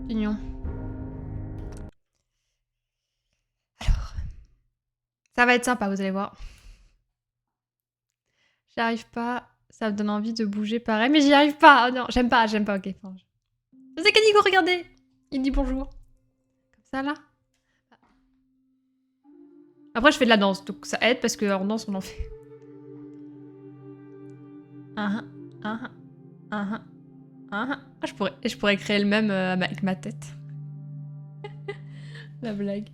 Pignon. Alors. Ça va être sympa, vous allez voir. J'y arrive pas. Ça me donne envie de bouger pareil, mais j'y arrive pas. Oh non, j'aime pas, ok. Enfin, je sais qu'Anigo, regardez. Il dit bonjour. Comme ça, là. Après, je fais de la danse, donc ça aide parce qu'en danse, on en fait. Je pourrais créer le même avec ma tête. La blague.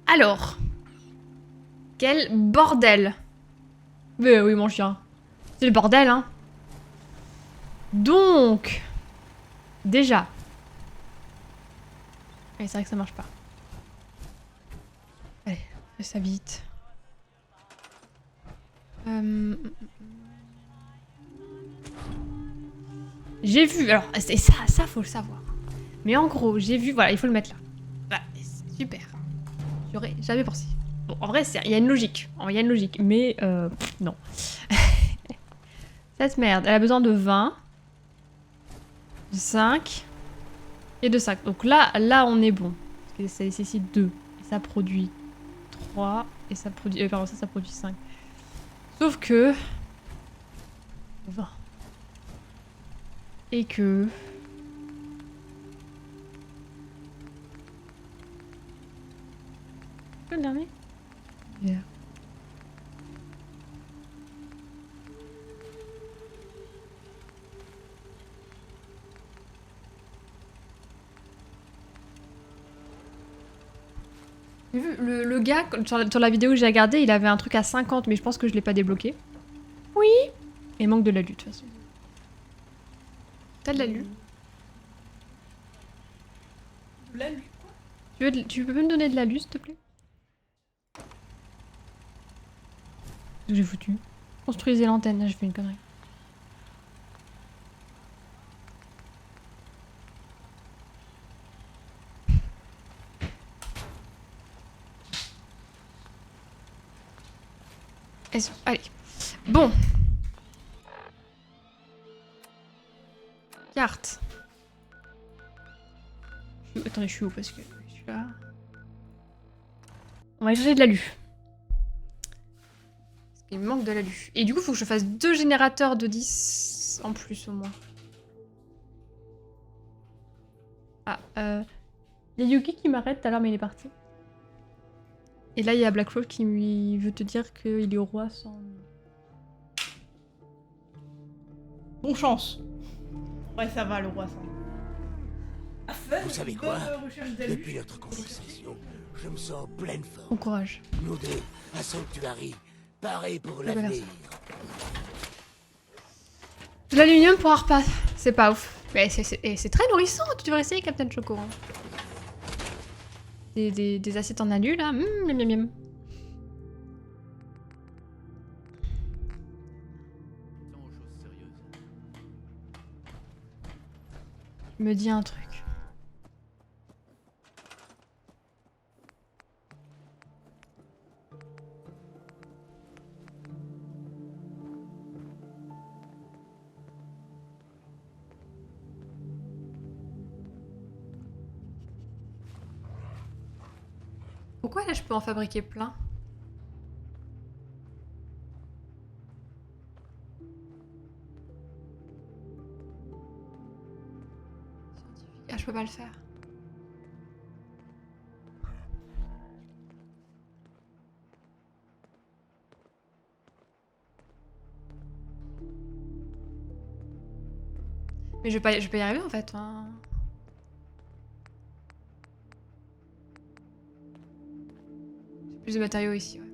Alors. Quel bordel. Mais oui, mon chien. C'est le bordel, hein. Donc. Déjà. Allez, c'est vrai que ça marche pas. Allez, fais ça vite. J'ai vu, alors ça faut le savoir. Mais en gros, j'ai vu, voilà, il faut le mettre là. Voilà, super. J'aurais jamais pensé. Bon, en vrai, il y a une logique. Il y a une logique, mais non. Cette merde, elle a besoin de 20, de 5 et de 5. Donc là on est bon. Parce que ça nécessite 2. Et ça produit 3. Et ça produit... pardon, ça produit 5. Sauf que... 20. Et que... Le dernier yeah. J'ai vu, le gars, sur la vidéo que j'ai regardée, il avait un truc à 50, mais je pense que je l'ai pas débloqué. Oui. Et il manque de l'alu, de toute façon. T'as de l'alu? De l'alu, quoi? Tu peux me donner de l'alu, s'il te plaît? J'ai foutu. Construisez l'antenne, là, je fais une connerie. Allez. Bon. Carte. Attendez, je suis où parce que je suis là. On va chercher de l'alu. Parce qu'il me manque de l'alu. Et du coup, il faut que je fasse 2 générateurs de 10 en plus au moins. Ah, il y a Yuki qui m'arrête tout à l'heure, mais il est parti. Et là, il y a Blackfall qui lui veut te dire qu'il est au roi sans... Bon chance. Ouais, ça va, le roi, ça. Ah, fun. Vous savez quoi? Depuis notre conversation, je me sens pleine forme. Bon courage. Nous deux, à Sanctuary, pareil pour Je vais l'avenir. De l'aluminium pour un repas. C'est pas ouf. Mais c'est très nourrissant. Tu devrais essayer, Captain Choco. Des assiettes en alu, là. Miam, miam, miam. Me dis un truc. Pourquoi là je peux en fabriquer plein? Ah, je peux pas le faire. Mais je vais pas y arriver en fait. Hein. J'ai plus de matériaux ici, ouais.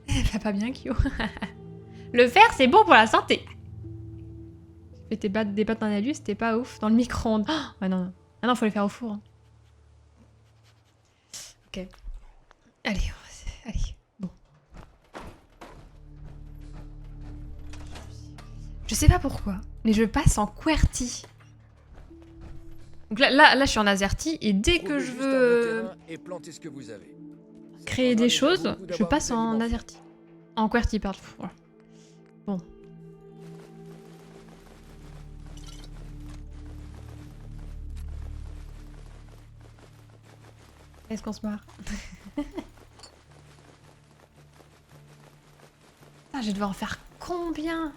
Elle va pas bien, Kyo. Le fer, c'est bon pour la santé. Tu fais des pâtes en alu, c'était pas ouf. Dans le micro-ondes. Oh, ouais, non, non. Ah non, faut les faire au four. Hein. Ok. Allez, allez. Bon. Je sais pas pourquoi, mais je passe en QWERTY. Donc là, je suis en AZERTY et dès que Trouvez je juste veux un bon terrain et plantez ce que vous avez. Ça créer changera des le choses, goût je d'avoir passe des en aliments AZERTY. En QWERTY, pardon. Voilà. Bon. Est-ce qu'on se marre? Ah, je vais devoir en faire combien?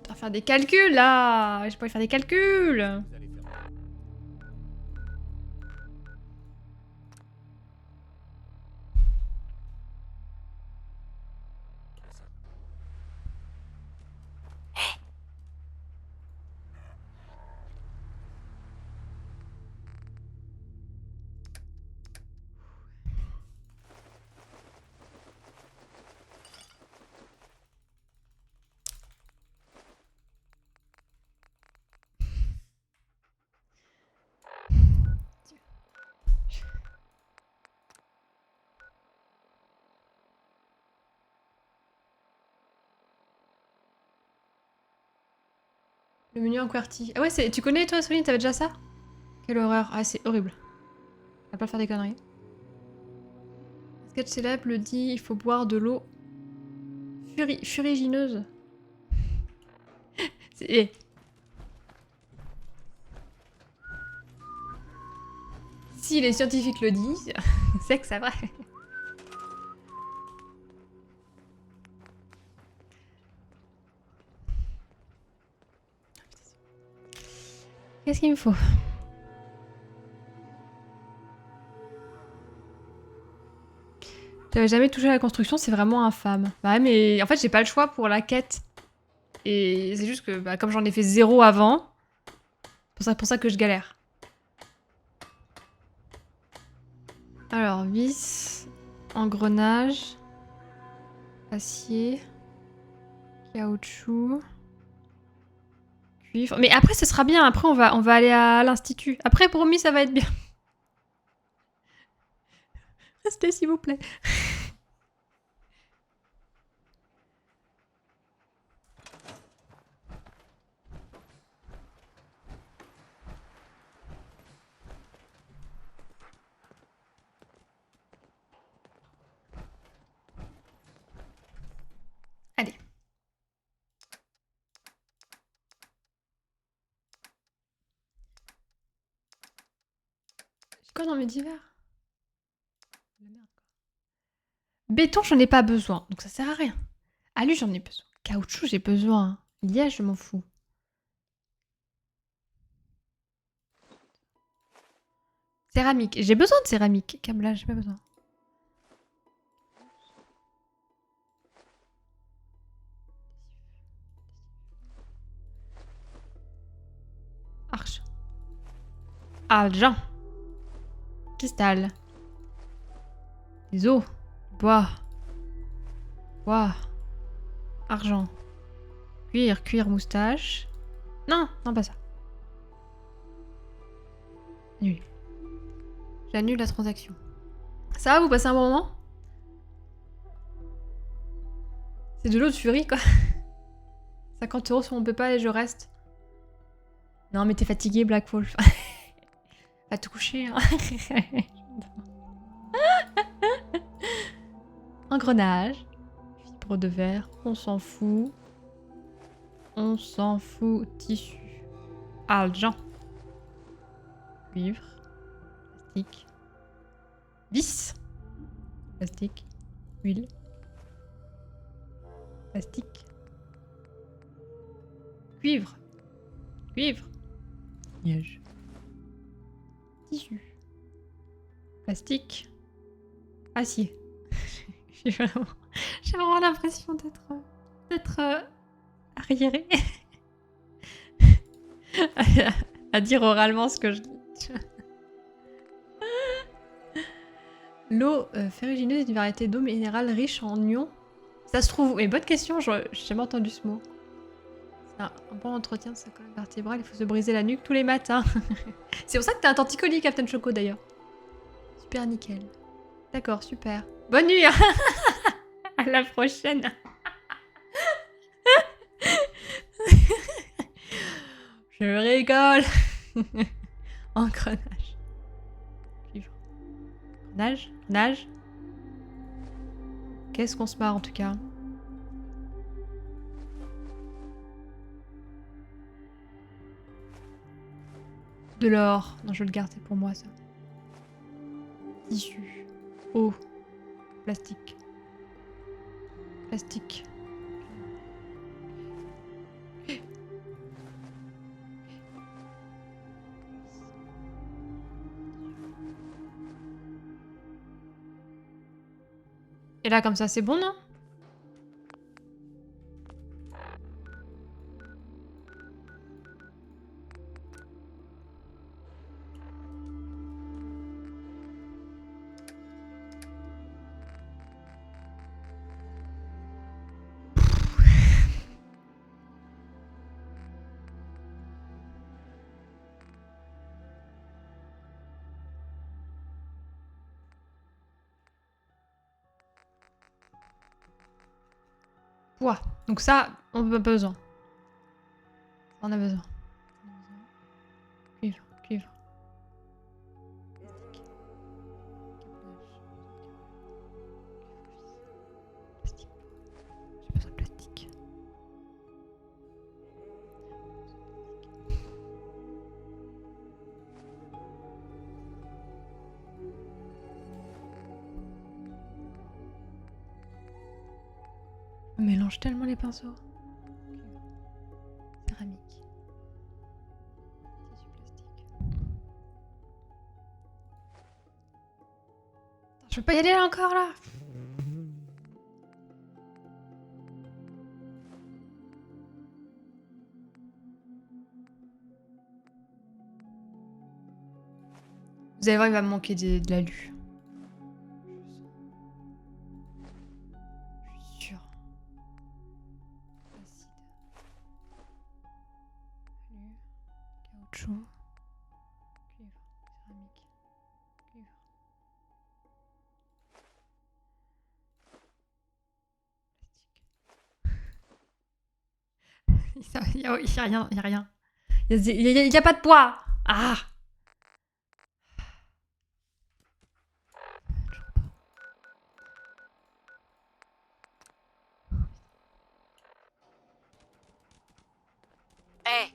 Je dois faire des calculs là. Je pourrais faire des calculs. Le menu en QWERTY. Ah ouais, tu connais toi, Soline, t'avais déjà ça? Quelle horreur. Ah, c'est horrible. On va pas faire des conneries. Sketch célèbre le dit, il faut boire de l'eau furigineuse. Eh. Si les scientifiques le disent, c'est que c'est vrai. Qu'est-ce qu'il me faut? T'avais jamais touché à la construction, c'est vraiment infâme. Bah ouais, mais en fait, j'ai pas le choix pour la quête. Et c'est juste que, bah, comme j'en ai fait 0 avant, c'est pour ça que je galère. Alors, vis, engrenage, acier, caoutchouc, cuivre. Mais après, ce sera bien. Après, on va aller à l'institut. Après, promis, ça va être bien. Restez, s'il vous plaît. Allez. J'ai quoi dans mes divers? Béton, j'en ai pas besoin, donc ça sert à rien. Alu, j'en ai besoin. Caoutchouc, j'ai besoin. Liège, je m'en fous. Céramique, j'ai besoin de céramique. Câblage, j'ai pas besoin. Arche. Argent. Cristal. Les os. Bois. Bois. Argent. Cuir, moustache. Non, non, pas ça. Nul. J'annule la transaction. Ça va, vous passez un bon moment? C'est de l'eau de furie, quoi. 50 € sur mon PayPal et je reste. Non, mais t'es fatigué, Black Wolf. Va te coucher, hein. Engrenage. Fibre de verre. On s'en fout. On s'en fout. Tissu. Argent. Cuivre. Plastique. Vis. Plastique. Huile. Plastique. Cuivre. Cuivre. Liège. Tissu. Plastique. Acier. J'ai vraiment l'impression d'être arriérée. à dire oralement ce que je dis. L'eau ferrugineuse est une variété d'eau minérale riche en ions. Ça se trouve... Mais bonne question, j'ai jamais entendu ce mot. C'est un bon entretien de sa colonne vertébrale, il faut se briser la nuque tous les matins. C'est pour ça que t'as un torticolis, Captain Choco, d'ailleurs. Super nickel. D'accord, super. Bonne nuit. À la prochaine. Je rigole. Engrenage. Cuivre. Engrenage. Nage. Qu'est-ce qu'on se marre en tout cas. De l'or. Non, je vais le garder pour moi, ça. Tissu. Eau. Plastique. Plastique. Et là, comme ça, c'est bon, non? Ouah. Donc ça, on n'a pas besoin. On a besoin. Cuivre, cuivre. Plastique. J'ai besoin de plastique. On mélange tellement les pinceaux. Céramique. Tissu plastique. Attends, je peux pas y aller là encore là. Vous allez voir, il va me manquer de l'alu. Je suis sûre. Acide. Alu. Caoutchouc. Cuivre. Céramique. Cuivre. Plastique. Il y a rien, il y a rien. Il y a pas de poids. Ah! Hé,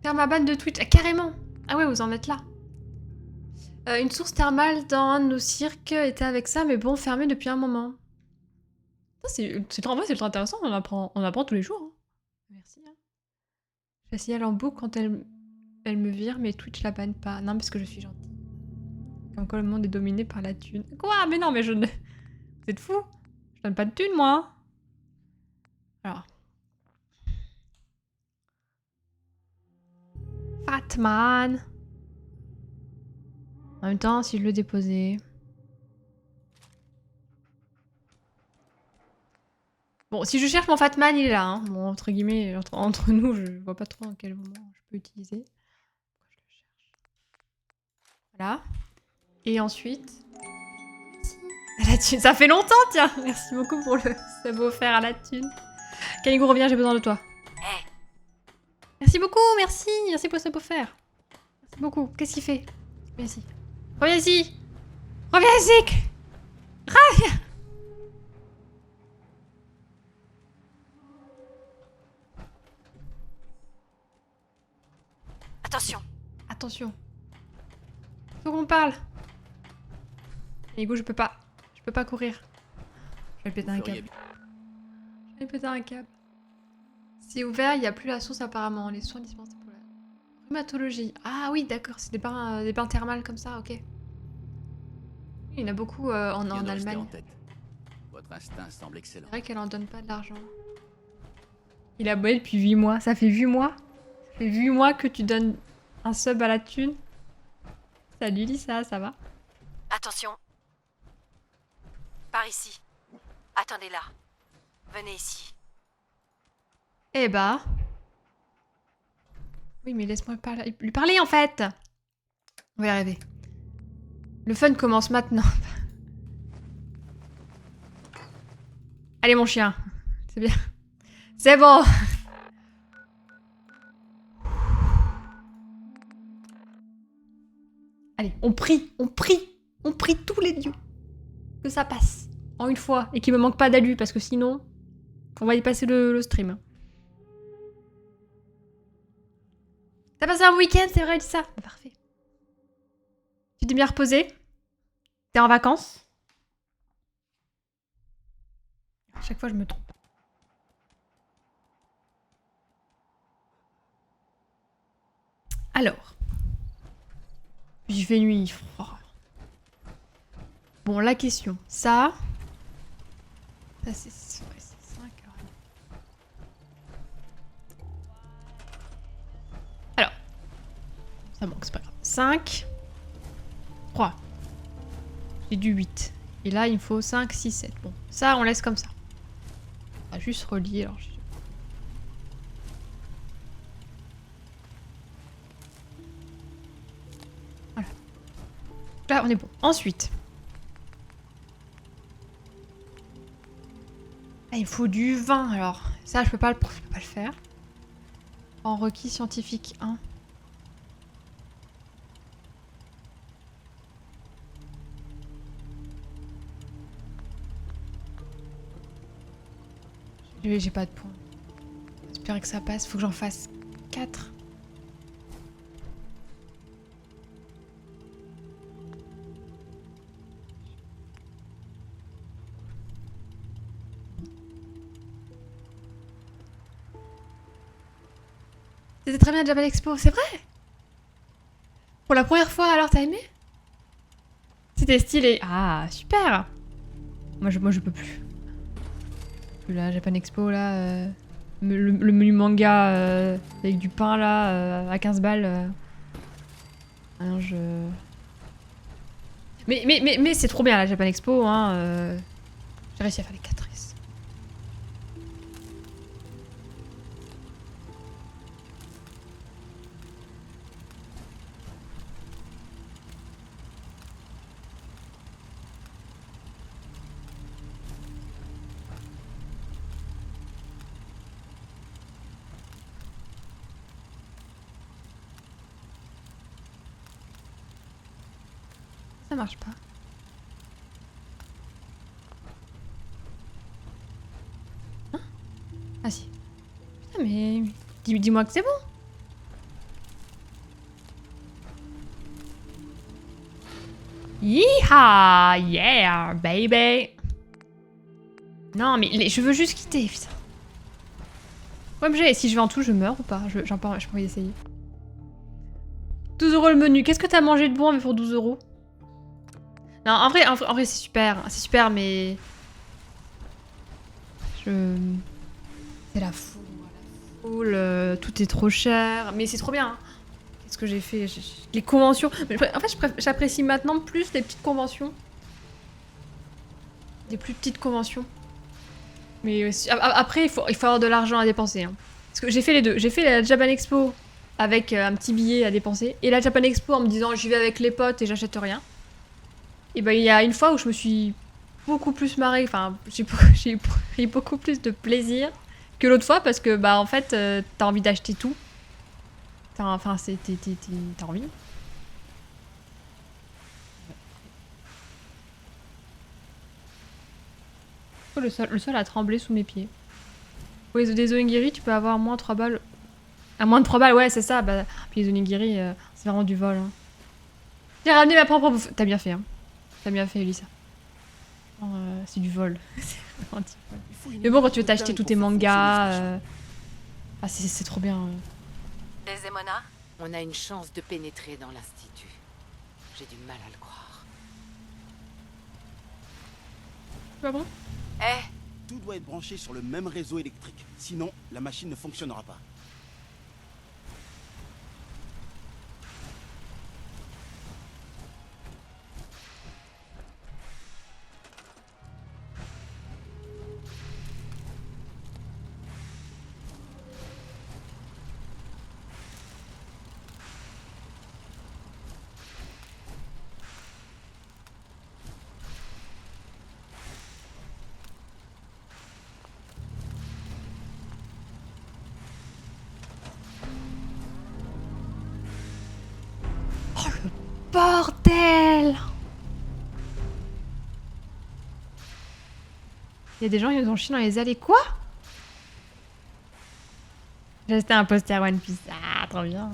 Thermaban de Twitch, ah, carrément. Ah ouais, vous en êtes là. Une source thermale dans un de nos cirques était avec ça, mais bon, fermée depuis un moment. En vrai, c'est ultra intéressant, on apprend tous les jours. Hein. Merci. Hein. Je la signale en boucle quand elle me vire, mais Twitch la banne pas. Non, parce que je suis gentille. Comme quoi le monde est dominé par la thune. Quoi? Mais non, mais je ne... Vous êtes fous? Je donne pas de thune, moi. Alors... Fatman. En même temps, si je le déposais... Bon, si je cherche mon Fatman, il est là. Hein. Bon, entre guillemets, entre nous, je vois pas trop à quel moment je peux utiliser. Je le cherche. Voilà. Et ensuite... À la thune. Ça fait longtemps, tiens. Merci beaucoup pour le sub offert à la thune. Kanigo, reviens, j'ai besoin de toi. hé, Merci beaucoup, merci. Merci pour le sub offert. Merci beaucoup. Qu'est-ce qu'il fait? Viens ici. Reviens ici. Reviens ici. Reviens. attention. Attention. Faut qu'on parle. Kanigo, je peux pas. Je peux pas courir. Je vais péter un câble. Je vais péter un câble. C'est ouvert, il n'y a plus la source apparemment. Les soins dispensés pour la rhumatologie. Ah oui, d'accord, c'est des bains thermales comme ça, ok. Il y en a beaucoup en Allemagne. Votre instinct semble excellent. C'est vrai qu'elle en donne pas de l'argent. Il a bossé depuis 8 mois. Ça fait 8 mois? Ça fait 8 mois que tu donnes un sub à la thune. Salut Lisa, ça va? Attention. Par ici. Attendez là. Venez ici. Eh bah... Oui, mais laisse-moi lui parler en fait. On va y arriver. Le fun commence maintenant. Allez mon chien. C'est bien. C'est bon. Allez, on prie tous les dieux que ça passe en une fois et qu'il me manque pas d'alu parce que sinon, on va y passer le stream. T'as passé un week-end, c'est vrai, dis ça. Bah, parfait. Tu t'es bien reposé? T'es en vacances? À chaque fois, je me trompe. Alors. Il fait nuit, il fait froid. Bon, la question. Ça c'est 5. Alors. Ça manque, c'est pas grave. 5. 3. J'ai du 8. Et là, il me faut 5, 6, 7. Bon, ça, on laisse comme ça. On va juste relier. Alors, voilà. Là, on est bon. Ensuite. Ah, il me faut du vin, alors. Ça, je peux pas le faire. En requis scientifique 1. J'ai pas de points. J'espère que ça passe. Faut que j'en fasse 4. C'était très bien Japan Expo, c'est vrai? Pour la première fois, alors t'as aimé? C'était stylé. Ah, super! Moi, je peux plus. La Japan Expo, là, le menu manga avec du pain, là, à 15 balles. Alors, Mais c'est trop bien, la Japan Expo, hein. J'ai réussi à faire les 4 S. Ça marche pas. Hein? Ah si. Putain mais... Dis-moi que c'est bon. Yeehaw! Yeah, baby! Non mais je veux juste quitter, putain. OMG, si je vais en tout, je meurs ou pas? J'ai pas envie d'essayer. 12 € le menu. Qu'est-ce que t'as mangé de bon mais pour 12 €? Non, en vrai c'est super. C'est super, mais... C'est la foule. Tout est trop cher. Mais c'est trop bien. Hein. Qu'est-ce que j'ai fait? Les conventions. En fait, j'apprécie maintenant plus les petites conventions. Des plus petites conventions. Mais après, il faut avoir de l'argent à dépenser. Hein. Parce que j'ai fait les deux. J'ai fait la Japan Expo avec un petit billet à dépenser. Et la Japan Expo en me disant j'y vais avec les potes et j'achète rien. Et ben il y a une fois où je me suis beaucoup plus marrée. Enfin, j'ai pris beaucoup plus de plaisir que l'autre fois parce que bah en fait t'as envie d'acheter tout. Enfin, t'as envie. Oh, le sol a tremblé sous mes pieds. Pour les onigiri, tu peux avoir moins 3 balles. À moins de 3 balles, ouais, c'est ça. Bah, puis les onigiri, c'est vraiment du vol. Hein. J'ai ramené ma propre bouffe. T'as bien fait, hein. T'as bien fait, Elisa. C'est du vol. C'est vraiment du vol. Mais bon, quand tu veux t'acheter tous tes mangas... Ah, c'est trop bien. Desdemona, On a une chance de pénétrer dans l'institut. J'ai du mal à le croire. Pas bon? hé, Tout doit être branché sur le même réseau électrique. Sinon, la machine ne fonctionnera pas. bordel! Il y a des gens qui nous ont chié dans les allées. Quoi? J'ai acheté un poster One Piece. Ah, trop bien.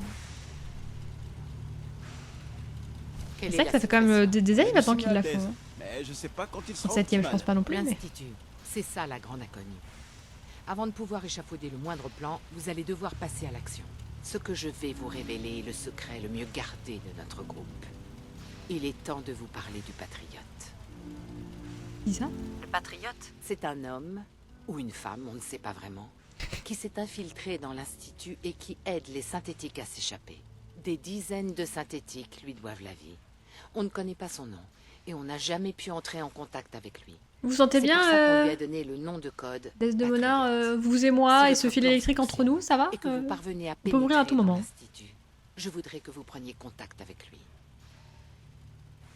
Quelle C'est est vrai que la ça fait quand même des années maintenant qu'ils la font. Thèse. Hein. Mais je sais pas quand il En sera 7ème, je optimal. pense pas non plus. Mais... L'Institut, c'est ça la grande inconnue. Avant de pouvoir échafauder le moindre plan, vous allez devoir passer à l'action. Ce que je vais vous révéler est le secret le mieux gardé de notre groupe. Il est temps de vous parler du Patriote. Qui ça? Le Patriote? C'est un homme, ou une femme, on ne sait pas vraiment, qui s'est infiltré dans l'Institut et qui aide les synthétiques à s'échapper. Des dizaines de synthétiques lui doivent la vie. On ne connaît pas son nom, et on n'a jamais pu entrer en contact avec lui. Vous vous sentez C'est pour ça qu'on bien, lui a donné le nom de code Desdemona, Patriote. vous et moi, Si et ce votre fil plan électrique entre fonctionne nous, ça va? et que vous parvenez à on peut mourir à tout pénétrer dans moment. l'Institut, je voudrais que vous preniez contact avec lui.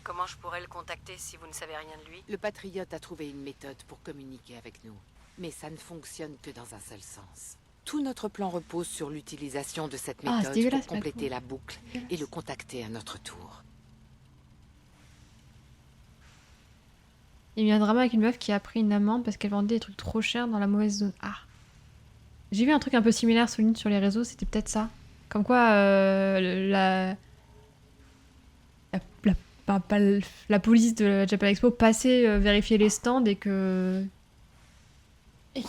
Comment je pourrais le contacter si vous ne savez rien de lui? Le Patriote a trouvé une méthode pour communiquer avec nous, mais ça ne fonctionne que dans un seul sens. Tout notre plan repose sur l'utilisation de cette Ah, c'est méthode dégueulasse, pour compléter pas la boucle et le contacter à notre tour. Il y a eu un drama avec une meuf qui a pris une amende parce qu'elle vendait des trucs trop chers dans la mauvaise zone. Ah. J'ai vu un truc un peu similaire sur les réseaux, c'était peut-être ça. Comme quoi, la police de la Japan Expo passait vérifier les stands et qui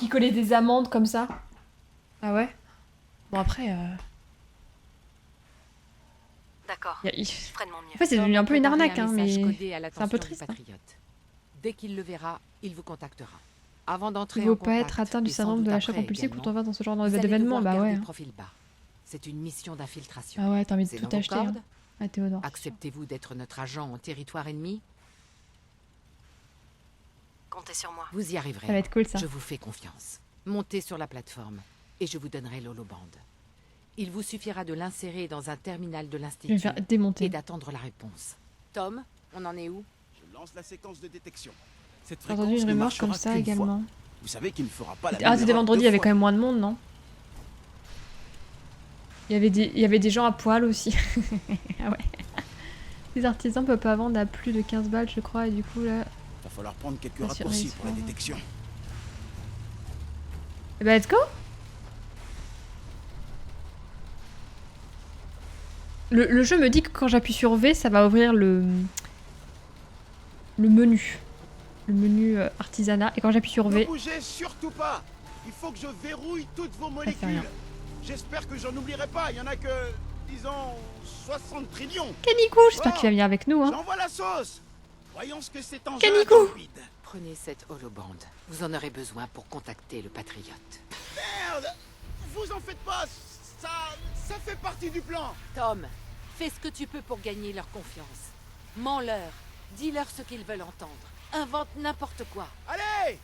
collait des amendes comme ça. Ah ouais? Bon après, D'accord, y a- je ferai de mon mieux. en fait c'est devenu un peu une arnaque, hein, mais c'est c'est un peu triste. Hein. Patriote. Dès qu'il le verra, il vous contactera. Avant d'entrer Il en vaut pas contact, être atteint du et sans syndrome doute de l'achat après compulsif quand également, on va dans ce genre vous allez d'événement, devoir bah garder ouais. le Hein. profil bas. C'est une mission d'infiltration. Ah ouais, t'as envie de C'est tout dans vos acheter. Hein. cordes. Ah Théodore. Acceptez-vous d'être notre agent en territoire ennemi? Comptez sur moi. Vous y arriverez. Ça va être cool ça. Je vous fais confiance. Montez sur la plateforme et je vous donnerai l'holoband. Il vous suffira de l'insérer dans un terminal de Je vais me l'Institut faire et démonter. d'attendre la réponse. Tom, on en est où? Je lance la séquence de détection. Cette J'ai entendu fréquence une ne rumeur marchera comme ça qu'une fois. également. Vous savez qu'il ne fera pas la Ah, même c'était erreur vendredi, il y deux avait fois. quand même moins de monde, non? Il y avait des gens à poil aussi. Ah ouais. Les artisans peuvent pas vendre à plus de 15 balles, je crois, et du coup là. Va falloir prendre quelques Pas sûr, raccourcis ils pour la sont- détection. Eh ben, let's go! Le jeu me dit que quand j'appuie sur V, ça va ouvrir le menu. Le menu artisanat. Et quand j'appuie sur Ne V, bougez surtout pas. Il faut que je verrouille toutes vos fait rien. molécules. J'espère que j'en oublierai pas. Il y en a que, disons, 60 trillions. Canikou, j'espère que tu vas venir avec nous, hein. J'envoie la sauce. Voyons ce que c'est en Canikou. Prenez cette holoband. Vous en aurez besoin pour contacter le Patriote. Merde. Vous en faites pas. Ça fait partie du plan. Tom, fais ce que tu peux pour gagner leur confiance. Mens-leur. Dis-leur ce qu'ils veulent entendre. Invente n'importe quoi. Allez.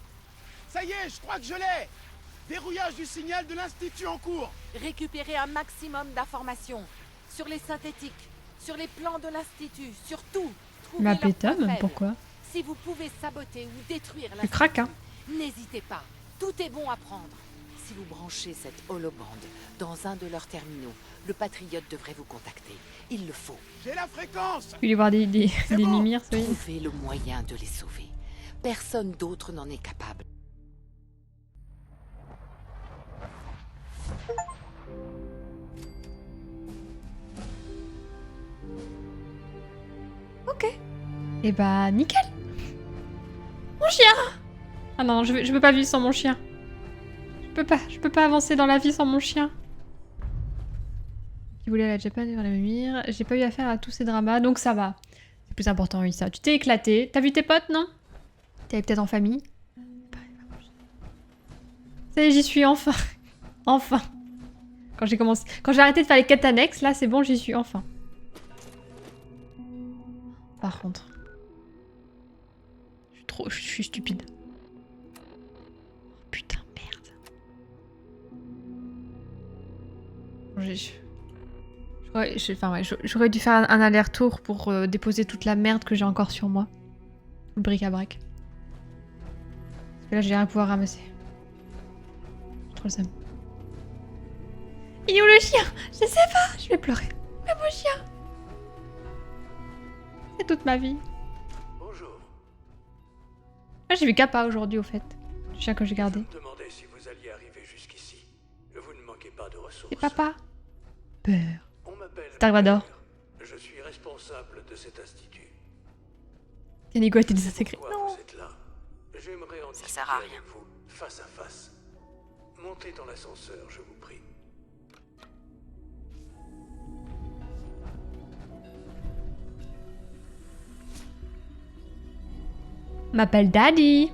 Ça y est, je crois que je l'ai. Verrouillage du signal de l'Institut en cours. Récupérez un maximum d'informations sur les synthétiques, sur les plans de l'Institut, sur tout. Trouvez M'appeler leurs points Tom, faibles. pourquoi? Si vous pouvez saboter ou détruire Tu l'Institut, craques, hein. n'hésitez pas. Tout est bon à prendre. Si vous branchez cette holoband dans un de leurs terminaux, le Patriote devrait vous contacter. Il le faut. J'ai la fréquence. Tu voulais voir des bon. mimirs, ça y est. Trouvez le moyen de les sauver. Personne d'autre n'en est capable. Ok. Et bah, nickel. Mon chien. Ah non, je peux pas vivre sans mon chien. Je peux pas avancer dans la vie sans mon chien. Qui voulait aller à Japan et voir la mire. J'ai pas eu affaire à tous ces dramas, donc ça va. C'est plus important, oui, ça. Tu t'es éclaté. T'as vu tes potes, non? T'es peut-être en famille. Ça y est, j'y suis enfin. Enfin. Quand j'ai arrêté de faire les quêtes annexes, là, c'est bon, j'y suis enfin. Par contre. Je suis stupide. Oh, putain, merde. J'aurais dû faire un aller-retour pour déposer toute la merde que j'ai encore sur moi. Le bric-à-brac. Parce que là, j'ai rien à pouvoir ramasser. J'ai trop le seum. Il est où le chien? Je sais pas, je vais pleurer. Mais mon chien. C'est toute ma vie. Bonjour. Ah, j'ai vu Kappa aujourd'hui, au fait. Le chien que j'ai gardé. Je me demandais si vous alliez arriver jusqu'ici. Vous ne manquez pas de ressources. C'est papa. Peur. On m'appelle Dark Vador. Peter. Je suis responsable de cet institut. Kanigo a été désintégré. Pourquoi Non. vous êtes là? J'aimerais en discuter sert à rien. avec vous, face à face. Montez dans l'ascenseur, je vous prie. M'appelle Daddy.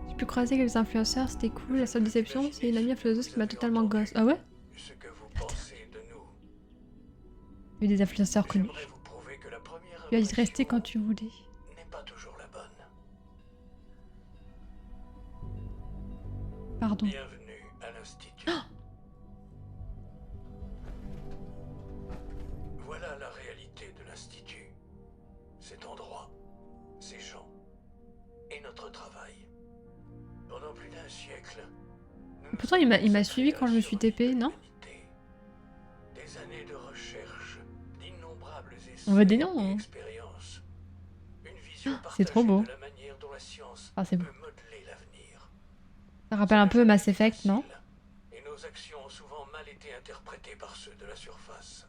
J'ai pu croiser quelques influenceurs, c'était cool. La seule déception, c'est une amie influenceuse qui m'a totalement gosse. Ah ouais? Ce que vous pensez de nous. Il y a eu des influenceurs connus. J'aimerais vous prouver que la première Tu as rester impression quand tu voulais. n'est pas toujours la bonne. Pardon. Bienvenue à l'Institut. Voilà la réalité de l'Institut. Cet endroit, ces gens et notre travail. Pendant plus d'un siècle. nous nous Pourtant, il m'a sommes suivi quand je me suis TP, non? l'humanité. Des années de recherche, d'innombrables essais On veut des noms, et hein. expériences. Une vision C'est trop partagée beau. de la manière dont la science Ah, c'est beau. peut modeler l'avenir. Ça rappelle un peu Mass Effect, non? Et nos actions ont souvent mal été interprétées par ceux de la surface.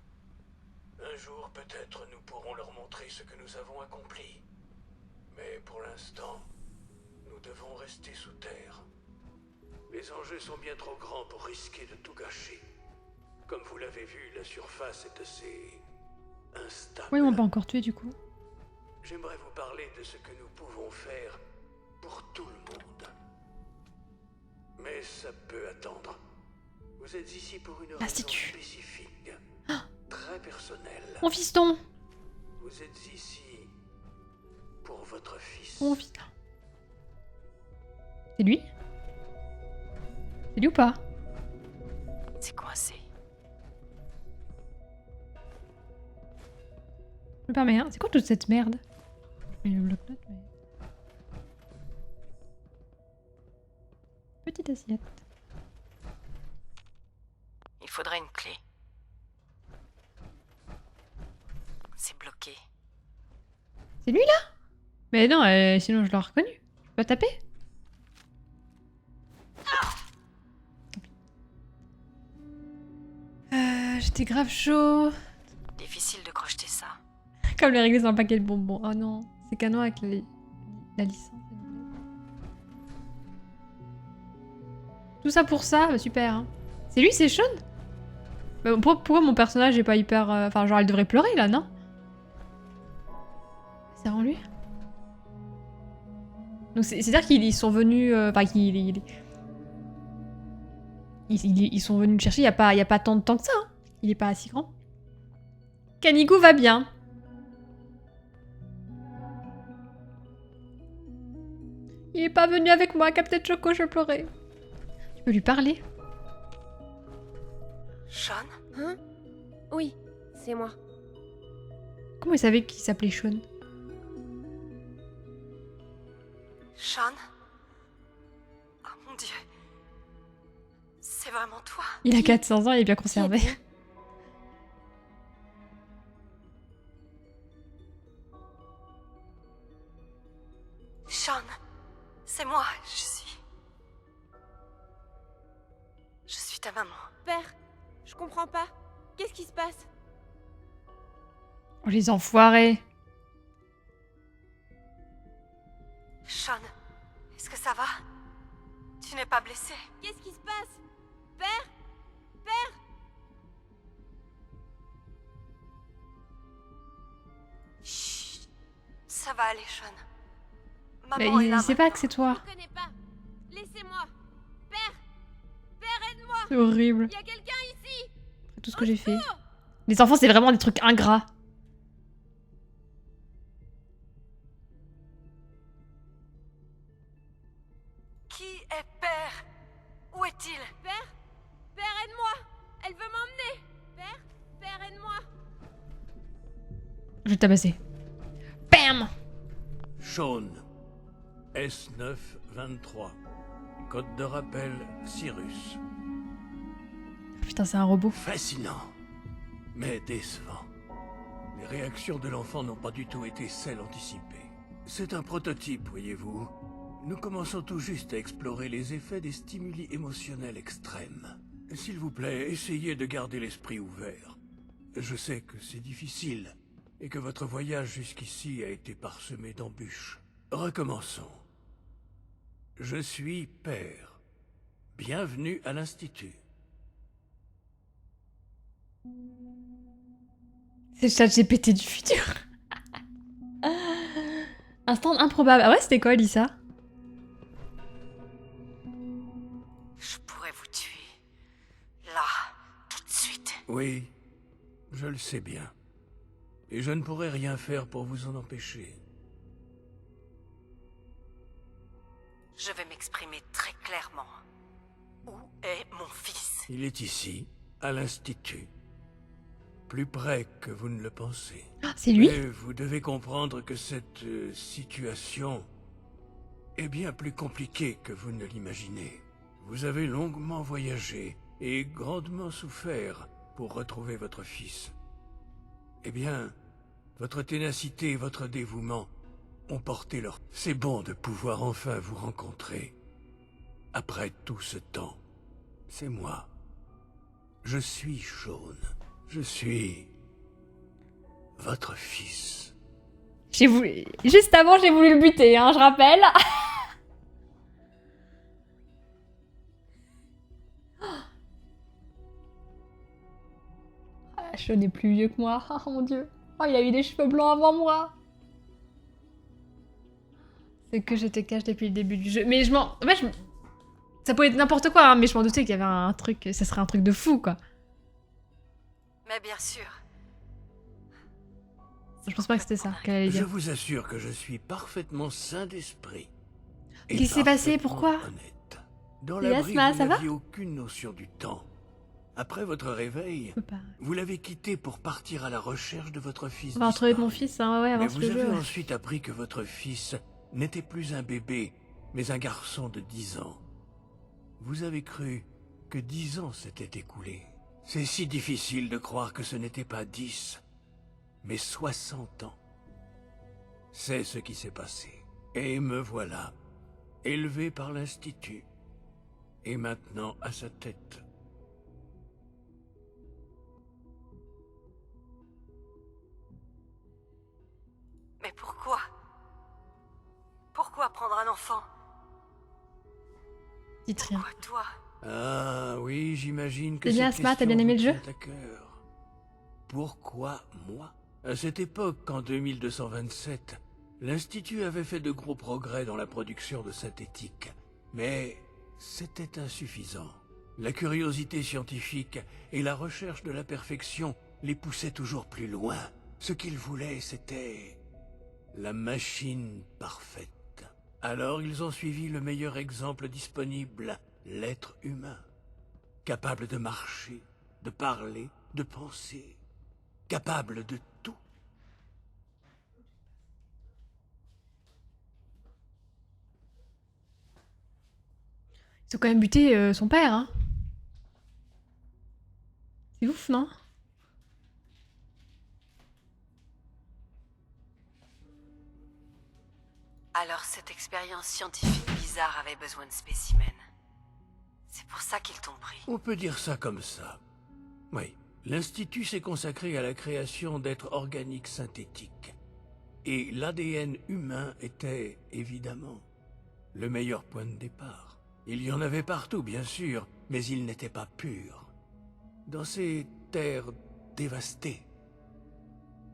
Un jour, peut-être, nous pourrons leur montrer ce que nous avons accompli. Mais pour l'instant, nous devons rester sous terre. Les enjeux sont bien trop grands pour risquer de tout gâcher. Comme vous l'avez vu, la surface est assez instable. Pourquoi ils m'ont pas encore tué du coup? J'aimerais vous parler de ce que nous pouvons faire pour tout le monde. Mais ça peut attendre. Vous êtes ici pour une raison L'Institut. spécifique, très personnelle. Mon fiston! Vous êtes ici pour votre fils. Mon fiston. C'est lui? C'est lui ou pas? C'est coincé. Je me permets, hein. C'est quoi toute cette merde? Je mets le bloc-notes, mais... Petite assiette. Il faudrait une clé. C'est bloqué. C'est lui là? Mais non, sinon je l'aurais reconnu. Je peux pas taper? J'étais grave chaud. Difficile de crocheter ça. Comme les régler dans un paquet de bonbons. Oh non, c'est canon avec la licence. Tout ça pour ça? Bah, super. Hein. C'est lui, c'est Sean? Bah, pourquoi mon personnage est pas hyper... Enfin, genre, elle devrait pleurer là, non? C'est vraiment lui? Donc, c'est-à-dire qu'ils sont venus... Enfin, ils sont venus le chercher il y a pas tant de temps que ça. Hein. Il est pas si grand. Kanigo va bien. Il est pas venu avec moi, Captain Choco, je pleurais. Tu peux lui parler? Sean? Hein? Oui, c'est moi. Comment il savait qu'il s'appelait Sean? Sean? Oh mon dieu. C'est vraiment toi? Il a 400 ans, il est bien conservé. Qui êtes-vous? Sean, c'est moi, je suis ta maman. Père, je comprends pas. Qu'est-ce qui se passe? Oh, les enfoirés. Sean, est-ce que ça va? Tu n'es pas blessé? Qu'est-ce qui se passe? Père? Père? Chut, ça va aller, Sean. Mais Maman est là il sait pas maintenant. que c'est toi. Je connais pas. Laissez-moi. Père? Père, aide-moi. C'est horrible. Il y a quelqu'un ici. C'est tout ce que j'ai fait. Les enfants, c'est vraiment des trucs ingrats. Qui est Père? Où est-il? Père? Père, aide-moi. Elle veut m'emmener. Père? Père, aide-moi. Je vais tabasser. Bam! Sean. S923. Code de rappel Cyrus. Putain, c'est un robot. Fascinant, mais décevant. Les réactions de l'enfant n'ont pas du tout été celles anticipées. C'est un prototype, voyez-vous. Nous commençons tout juste à explorer les effets des stimuli émotionnels extrêmes. S'il vous plaît, essayez de garder l'esprit ouvert. Je sais que c'est difficile, et que votre voyage jusqu'ici a été parsemé d'embûches. Recommençons. Je suis père. Bienvenue à l'Institut. C'est ChatGPT du futur. Instant improbable. Ah ouais, c'était quoi, Lisa? Je pourrais vous tuer. Là, tout de suite. Oui, je le sais bien. Et je ne pourrai rien faire pour vous en empêcher. Je vais m'exprimer très clairement. Où est mon fils? Il est ici, à l'Institut. Plus près que vous ne le pensez. Ah, c'est lui? Mais vous devez comprendre que cette situation est bien plus compliquée que vous ne l'imaginez. Vous avez longuement voyagé et grandement souffert pour retrouver votre fils. Eh bien, votre ténacité et votre dévouement ont porté leur... C'est bon de pouvoir enfin vous rencontrer. Après tout ce temps, c'est moi. Je suis Shaun. Je suis... votre fils. J'ai voulu... Juste avant, j'ai voulu le buter, hein, je rappelle. Ah, Shaun est plus vieux que moi. Oh mon dieu. Oh, il a eu des cheveux blancs avant moi. C'est que je te cache depuis le début du jeu. Mais je m'en... En fait, ça pouvait être n'importe quoi, hein, mais je m'en doutais qu'il y avait un truc... Ça serait un truc de fou, quoi. Mais bien sûr. Je pense pas que c'était ça qu'elle allait Je dire. vous assure que je suis parfément sain d'esprit. Qu'est-ce qui s'est passé? parfaitement Pourquoi? honnête. Dans Et la Asma, vous ça va? n'aviez aucune notion du temps. Après votre réveil, Je peux pas. vous l'avez quitté pour partir à la recherche de votre fils. On va retrouver disparu. mon fils, hein, ouais, Mais avant vous ce avez jeu. Ouais. ensuite appris que votre fils n'était plus un bébé, mais un garçon de 10 ans. Vous avez cru que 10 ans s'étaient écoulés. C'est si difficile de croire que ce n'était pas 10, mais 60 ans. C'est ce qui s'est passé. Et me voilà, élevé par l'Institut, et maintenant à sa tête. Mais pourquoi? Pourquoi prendre un enfant? Dites rien. Pourquoi toi? Ah oui, j'imagine que C'est bien, cette Asma, t'as bien question aimé le vous jeu? tient à cœur. Pourquoi moi? À cette époque, en 2227, l'Institut avait fait de gros progrès dans la production de synthétique. Mais c'était insuffisant. La curiosité scientifique et la recherche de la perfection les poussaient toujours plus loin. Ce qu'ils voulaient, c'était... la machine parfaite. Alors ils ont suivi le meilleur exemple disponible, l'être humain. Capable de marcher, de parler, de penser. Capable de tout. Ils ont quand même buté son père, hein. C'est ouf, non? Alors cette expérience scientifique bizarre avait besoin de spécimens. C'est pour ça qu'ils t'ont pris. On peut dire ça comme ça. Oui, l'Institut s'est consacré à la création d'êtres organiques synthétiques. Et l'ADN humain était, évidemment, le meilleur point de départ. Il y en avait partout, bien sûr, mais il n'était pas pur. Dans ces terres dévastées,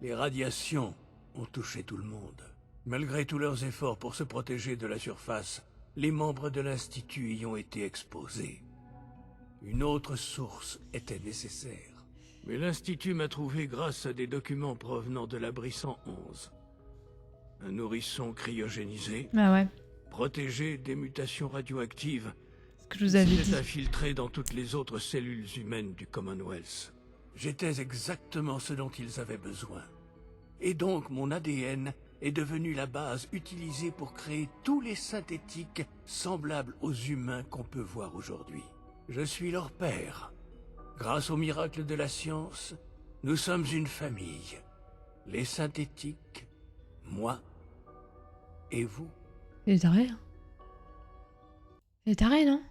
les radiations ont touché tout le monde. Malgré tous leurs efforts pour se protéger de la surface, les membres de l'Institut y ont été exposés. Une autre source était nécessaire. Mais l'Institut m'a trouvé grâce à des documents provenant de l'abri 111. Un nourrisson cryogénisé, Bah ouais, protégé des mutations radioactives, ce que je vous avais dit. s'était infiltré dans toutes les autres cellules humaines du Commonwealth. J'étais exactement ce dont ils avaient besoin. Et donc mon ADN est devenu la base utilisée pour créer tous les synthétiques semblables aux humains qu'on peut voir aujourd'hui. Je suis leur père. Grâce au miracle de la science, nous sommes une famille. Les synthétiques, moi et vous. Il est taré. Hein. Il est taré, non?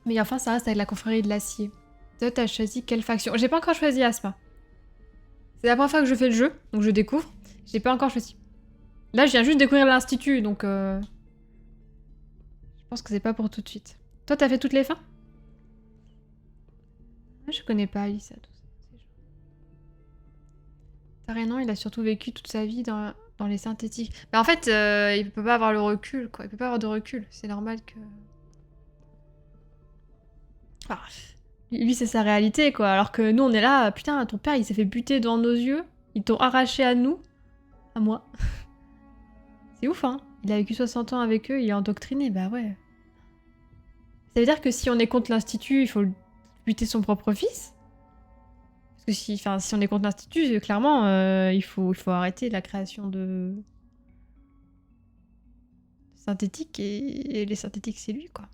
Mais enfin, ça reste avec la confrérie de l'acier. Toi, t'as choisi quelle faction? J'ai pas encore choisi Asma. C'est la première fois que je fais le jeu, donc je découvre. J'ai pas encore choisi. Là, je viens juste de découvrir l'institut, donc je pense que c'est pas pour tout de suite. Toi, t'as fait toutes les fins? Je connais pas Alissa. Tarenan, il a surtout vécu toute sa vie dans les synthétiques. Mais en fait, il peut pas avoir le recul, quoi. Il peut pas avoir de recul. C'est normal que... Ah, lui, c'est sa réalité, quoi. Alors que nous, on est là, putain, ton père, il s'est fait buter devant nos yeux. Ils t'ont arraché à nous. À moi. C'est ouf, hein. Il a vécu 60 ans avec eux, il est endoctriné, bah ouais. Ça veut dire que si on est contre l'Institut, il faut buter son propre fils? Parce que si on est contre l'Institut, clairement, il faut arrêter la création de... synthétiques, et les synthétiques, c'est lui, quoi.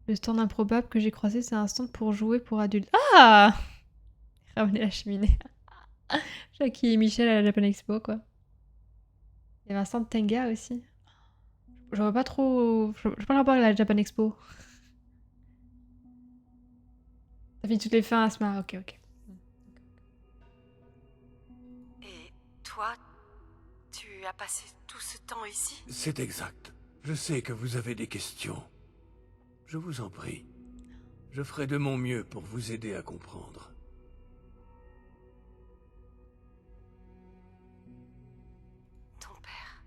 Le stand improbable que j'ai croisé, c'est un stand pour jouer pour adultes. Ah! Ramener la cheminée. Jackie et Michel à la Japan Expo, quoi. Il y avait un stand Tenga aussi. Je vois pas trop... Je vois pas le rapport avec la Japan Expo. T'as fini toutes les fins, Asma. Ok, ok. Et toi, tu as passé tout ce temps ici? C'est exact. Je sais que vous avez des questions. Je vous en prie. Je ferai de mon mieux pour vous aider à comprendre. Ton père...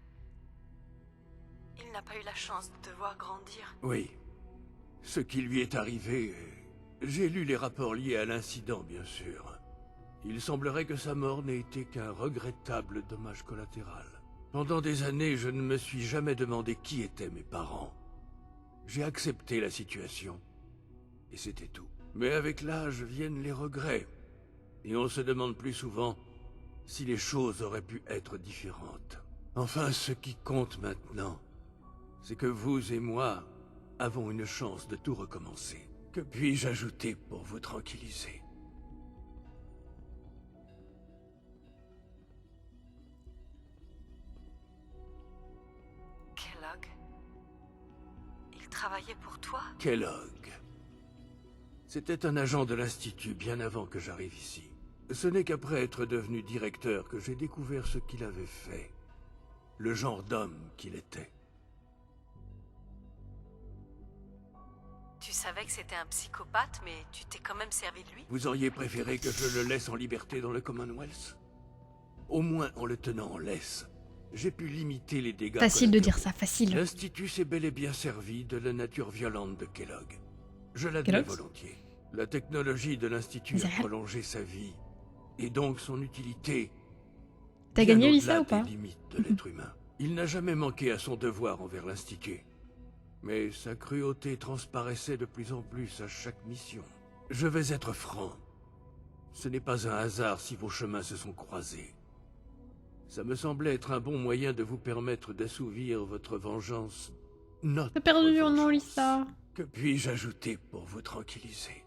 Il n'a pas eu la chance de te voir grandir. Oui. Ce qui lui est arrivé... J'ai lu les rapports liés à l'incident, bien sûr. Il semblerait que sa mort n'ait été qu'un regrettable dommage collatéral. Pendant des années, je ne me suis jamais demandé qui étaient mes parents. J'ai accepté la situation. Et c'était tout. Mais avec l'âge viennent les regrets. Et on se demande plus souvent si les choses auraient pu être différentes. Enfin, ce qui compte maintenant, c'est que vous et moi avons une chance de tout recommencer. Que puis-je ajouter pour vous tranquilliser? Kellogg... Il travaillait pour toi? Kellogg. C'était un agent de l'Institut bien avant que j'arrive ici. Ce n'est qu'après être devenu directeur que j'ai découvert ce qu'il avait fait. Le genre d'homme qu'il était. Tu savais que c'était un psychopathe, mais tu t'es quand même servi de lui? Vous auriez préféré que je le laisse en liberté dans le Commonwealth? Au moins en le tenant en laisse, j'ai pu limiter les dégâts. Facile de dire ça, facile. L'Institut s'est bel et bien servi de la nature violente de Kellogg. Je l'admets volontiers. La technologie de l'Institut a prolongé sa vie, et donc son utilité. T'as gagné Lisa ou pas? Des limites de l'être humain. Il n'a jamais manqué à son devoir envers l'Institut. Mais sa cruauté transparaissait de plus en plus à chaque mission. Je vais être franc. Ce n'est pas un hasard si vos chemins se sont croisés. Ça me semblait être un bon moyen de vous permettre d'assouvir votre vengeance. Notre T'as perdu ton nom, vengeance. Lisa. Que puis-je ajouter pour vous tranquilliser?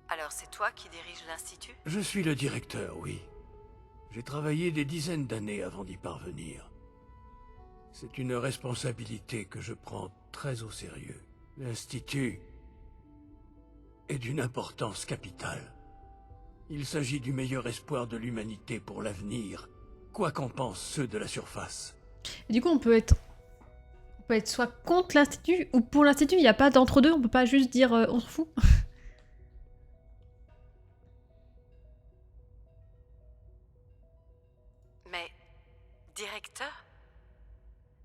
Alors c'est toi qui diriges l'Institut? Je suis le directeur, oui. J'ai travaillé des dizaines d'années avant d'y parvenir. C'est une responsabilité que je prends très au sérieux. L'Institut est d'une importance capitale. Il s'agit du meilleur espoir de l'humanité pour l'avenir, quoi qu'en pensent ceux de la surface. Et du coup, on peut être soit contre l'Institut ou pour l'Institut. Il n'y a pas d'entre-deux. On peut pas juste dire on s'en fout. Mais... directeur?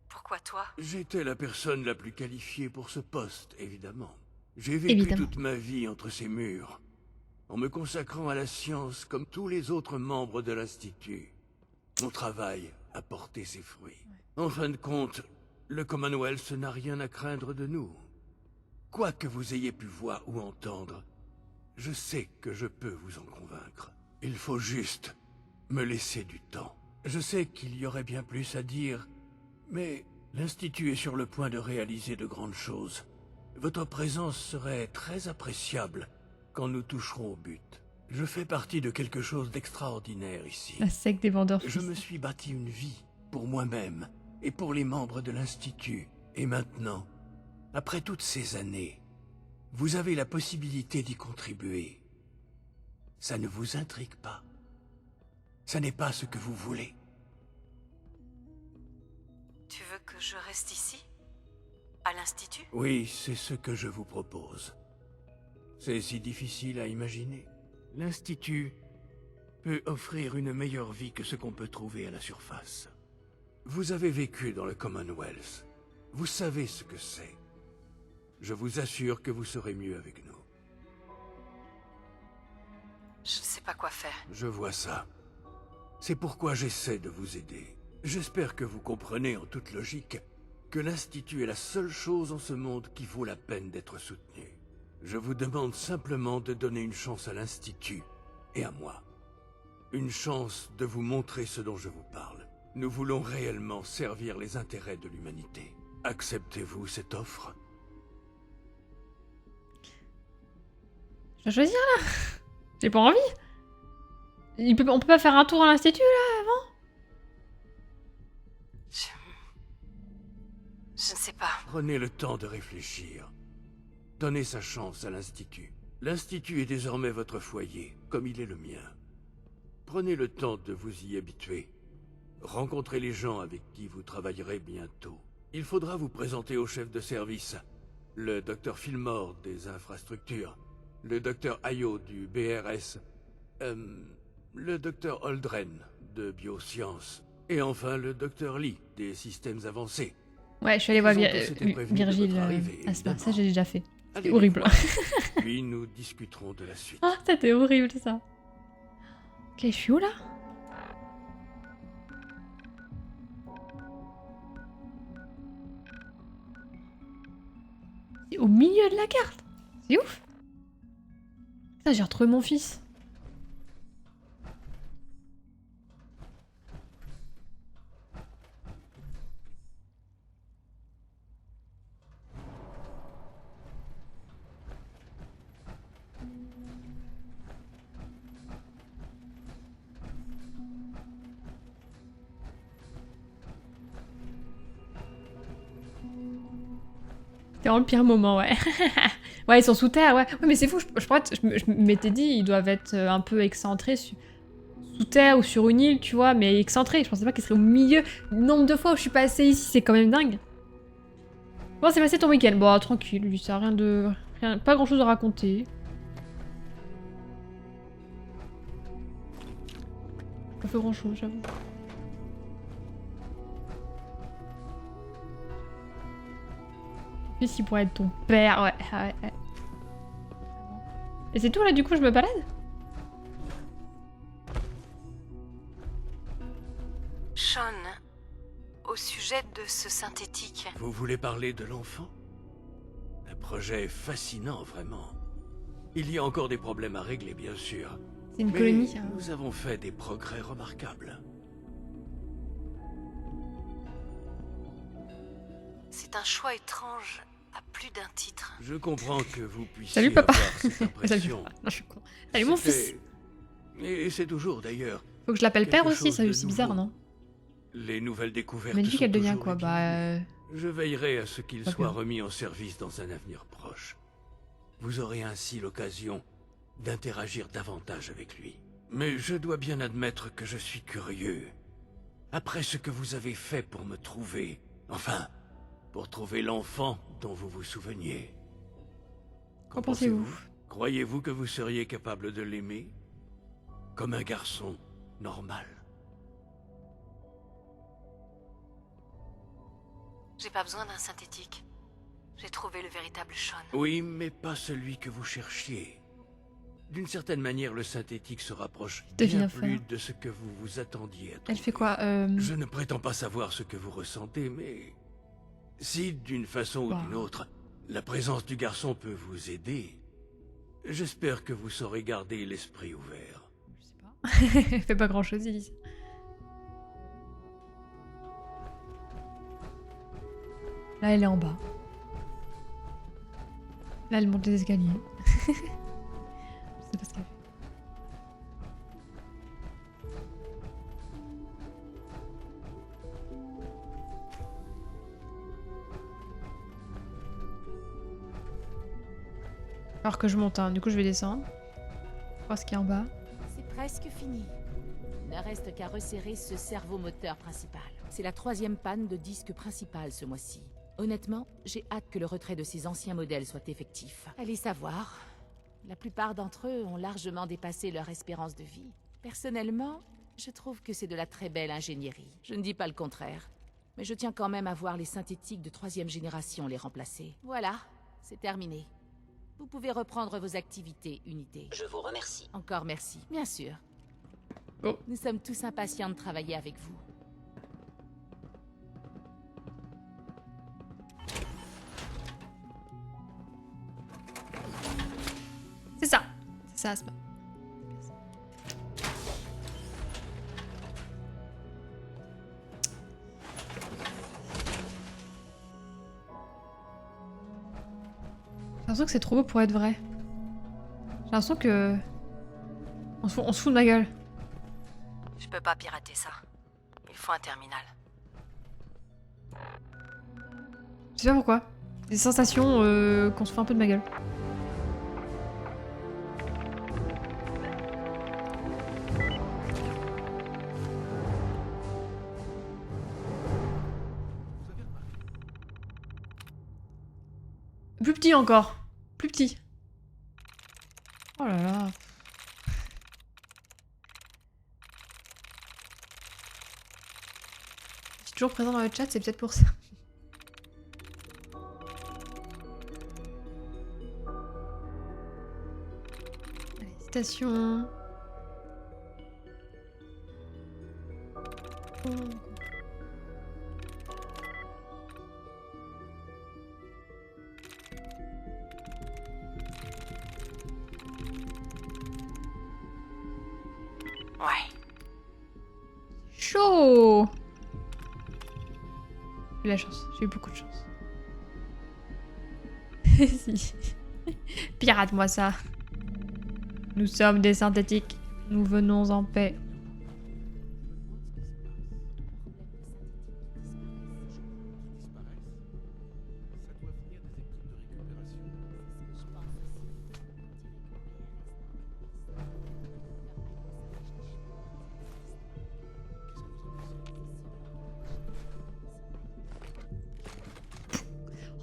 Pourquoi toi? J'étais la personne la plus qualifiée pour ce poste, évidemment. J'ai vécu toute ma vie entre ces murs, en me consacrant à la science comme tous les autres membres de l'Institut. Mon travail a porté ses fruits. En fin de compte, le Commonwealth n'a rien à craindre de nous. Quoi que vous ayez pu voir ou entendre, Je sais que je peux vous en convaincre. Il faut juste me laisser du temps. Je sais qu'il y aurait bien plus à dire, mais l'Institut est sur le point de réaliser de grandes choses. Votre présence serait très appréciable quand nous toucherons au but. Je fais partie de quelque chose d'extraordinaire ici. La secte des vendeurs Je fils. me suis bâti une vie pour moi-même et pour les membres de l'Institut. Et maintenant, après toutes ces années, vous avez la possibilité d'y contribuer. Ça ne vous intrigue pas. Ça n'est pas ce que vous voulez. Tu veux que je reste ici? À l'Institut? Oui, c'est ce que je vous propose. C'est si difficile à imaginer. L'Institut peut offrir une meilleure vie que ce qu'on peut trouver à la surface. Vous avez vécu dans le Commonwealth. Vous savez ce que c'est. Je vous assure que vous serez mieux avec nous. Je ne sais pas quoi faire. Je vois ça. C'est pourquoi j'essaie de vous aider. J'espère que vous comprenez en toute logique que l'Institut est la seule chose en ce monde qui vaut la peine d'être soutenue. Je vous demande simplement de donner une chance à l'Institut et à moi. Une chance de vous montrer ce dont je vous parle. Nous voulons réellement servir les intérêts de l'humanité. Acceptez-vous cette offre? Je dois choisir là. J'ai pas envie. On peut pas faire un tour à l'Institut là avant? Je ne sais pas. Prenez le temps de réfléchir. Donnez sa chance à l'Institut. L'Institut est désormais votre foyer, comme il est le mien. Prenez le temps de vous y habituer. Rencontrez les gens avec qui vous travaillerez bientôt. Il faudra vous présenter au chef de service, le Dr Fillmore des infrastructures, le Dr Ayo du BRS, le Dr Holdren de biosciences, et enfin le Dr Lee des systèmes avancés. Ouais, je suis allée voir Ils ont tous été prévenus de Virgile votre arrivée, Aspa. Ça, évidemment. j'ai déjà fait. Allez C'est les horrible. voir. Puis nous discuterons de la suite. Ah, c'était horrible ça. Ok, je suis où là? C'est au milieu de la carte. C'est ouf. Putain, j'ai retrouvé mon fils. C'est vraiment le pire moment, ouais. Ouais, ils sont sous terre, ouais. Ouais, mais c'est fou, je m'étais dit, ils doivent être un peu excentrés sous terre ou sur une île, tu vois, mais excentrés. Je pensais pas qu'ils seraient au milieu. Le nombre de fois où je suis passée ici, c'est quand même dingue. Bon, c'est passé ton week-end. Bon, tranquille, lui, ça a rien de... pas grand-chose à raconter. Pas fait grand-chose, j'avoue. Fils, il pourrait être ton père, ouais, ouais, ouais. Et c'est tout là, du coup, je me balade? Sean, au sujet de ce synthétique, Vous voulez parler de l'enfant? Un projet fascinant, vraiment. Il y a encore des problèmes à régler, bien sûr. C'est une Mais colonie, hein. nous avons fait des progrès remarquables. c'est un choix étrange à plus d'un titre. Je comprends que vous puissiez Salut, papa. avoir cette Salut, impression. papa. Non, je suis con. Salut, mon fils. C'était- Et c'est toujours, d'ailleurs, Faut que je l'appelle père quelque aussi, chose ça de c'est bizarre, nouveau. non? les nouvelles découvertes Mais dis sont qu'elle devient toujours quoi? les Bah... bienvenues. Je veillerai à ce qu'il Pas soit bien. remis en service dans un avenir proche. Vous aurez ainsi l'occasion d'interagir davantage avec lui. Mais je dois bien admettre que je suis curieux. Après ce que vous avez fait pour me trouver, enfin, pour trouver l'enfant dont vous vous souveniez. Qu'en pensez-vous? Croyez-vous que vous seriez capable de l'aimer? Comme un garçon normal? J'ai pas besoin d'un synthétique. J'ai trouvé le véritable Sean. Oui, mais pas celui que vous cherchiez. D'une certaine manière, le synthétique se rapproche Devine bien affaire. plus de ce que vous vous attendiez à trouver. Elle fait quoi? Je ne prétends pas savoir ce que vous ressentez, mais... si, d'une façon ou Bah. d'une autre, la présence du garçon peut vous aider, J'espère que vous saurez garder l'esprit ouvert. Je sais pas. Elle fait pas grand chose, Elise. Là, elle est en bas. Là, elle monte les escaliers. Je sais pas ce qu'elle fait. Alors que je monte, hein. Du coup je vais descendre. Voir ce qu'il y a en bas. C'est presque fini. Il ne reste qu'à resserrer ce servomoteur principal. C'est la 3e panne de disque principal ce mois-ci. Honnêtement, j'ai hâte que le retrait de ces anciens modèles soit effectif. Allez savoir. La plupart d'entre eux ont largement dépassé leur espérance de vie. Personnellement, je trouve que c'est de la très belle ingénierie. Je ne dis pas le contraire. Mais je tiens quand même à voir les synthétiques de 3e génération les remplacer. Voilà, c'est terminé. Vous pouvez reprendre vos activités, unité. Je vous remercie. Encore merci. Bien sûr. Oh. Nous sommes tous impatients de travailler avec vous. C'est ça. C'est ça, Asma. J'ai l'impression que c'est trop beau pour être vrai. J'ai l'impression que... On se fout de ma gueule. Je peux pas pirater ça. Il faut un terminal. Je sais pas pourquoi. Des sensations qu'on se fout un peu de ma gueule. Plus petit encore. Plus petit. Oh là là. Je suis toujours présent dans le chat, c'est peut-être pour ça. Allez, citation. Ouais. Chaud. J'ai eu la chance, j'ai eu beaucoup de chance. Si. Pirate-moi ça. Nous sommes des synthétiques. Nous venons en paix.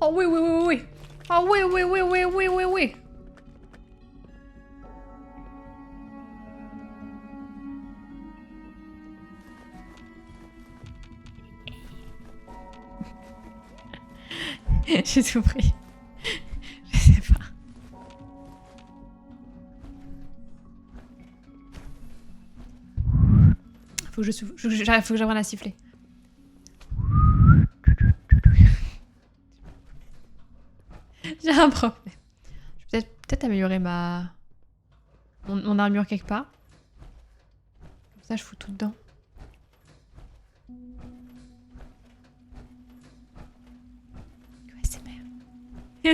Oh oui, oui, oui, oui, oui. Oh oui, oui, oui, oui, oui, oui, oui. J'ai tout pris. Je sais pas. Faut que j'apprenne à siffler. J'ai un problème. Je vais peut-être améliorer mon armure quelque part. Comme ça, je fous tout dedans.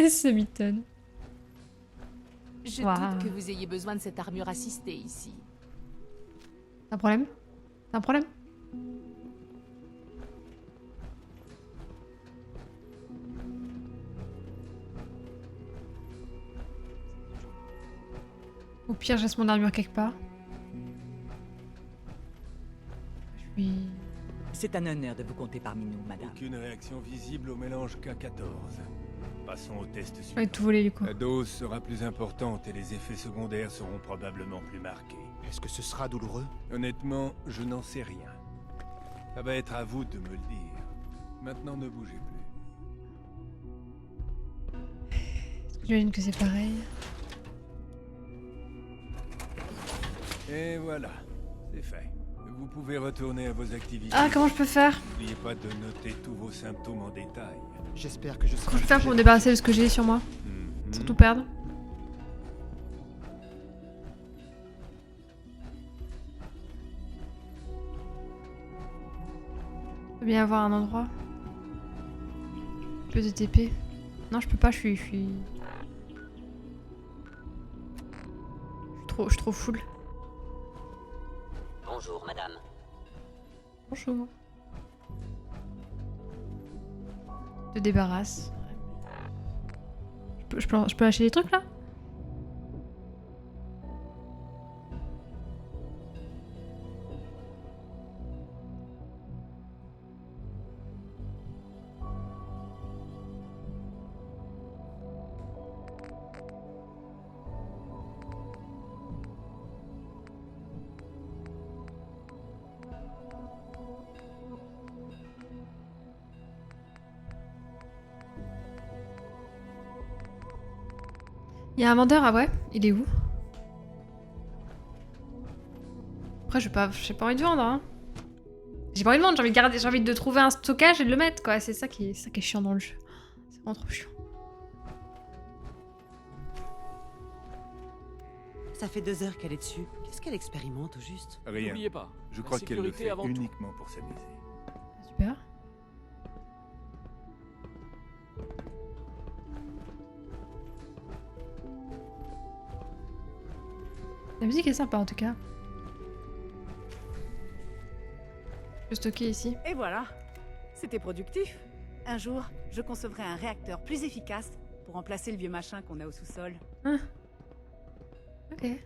C'est mitonne. Je Wow. doute que vous ayez besoin de cette armure assistée ici. T'as un problème? T'as un problème? Au pire, je laisse mon armure quelque part. Je suis... C'est un honneur de vous compter parmi nous, madame. Aucune réaction visible au mélange K14. Passons au test Je vais suivant. tout voler du coup. La dose sera plus importante et les effets secondaires seront probablement plus marqués. Est-ce que ce sera douloureux? Honnêtement, je n'en sais rien. Ça va être à vous de me le dire. Maintenant, ne bougez plus. J'imagine que c'est pareil. Et voilà, c'est fait. Vous pouvez retourner à vos activités. Ah, comment je peux faire? N'oubliez pas de noter tous vos symptômes en détail. J'espère que je serai... Comment je peux faire pour me débarrasser de ce que j'ai sur moi? Mhm. Sans tout perdre? Faut bien avoir un endroit. Un peu de TP. Non, je peux pas, je suis trop full. Bonjour, madame. Bonjour. Je te débarrasse. Je peux lâcher des trucs là? Il y a un vendeur, ah ouais? Il est où? Après, j'ai pas envie de vendre, hein. J'ai pas envie de vendre, j'ai envie de garder, j'ai envie de trouver un stockage et de le mettre, quoi. C'est ça qui est chiant dans le jeu. C'est vraiment trop chiant. Ça fait 2 heures qu'elle est dessus. Qu'est-ce qu'elle expérimente au juste? Rien. N'oubliez pas, Je la crois qu'elle le sécurité fait avant tout. uniquement pour s'amuser. Super. La musique est sympa en tout cas. Je peux stocker ici. Et voilà. C'était productif. Un jour, je concevrai un réacteur plus efficace pour remplacer le vieux machin qu'on a au sous-sol. Ah. Ok. J'ai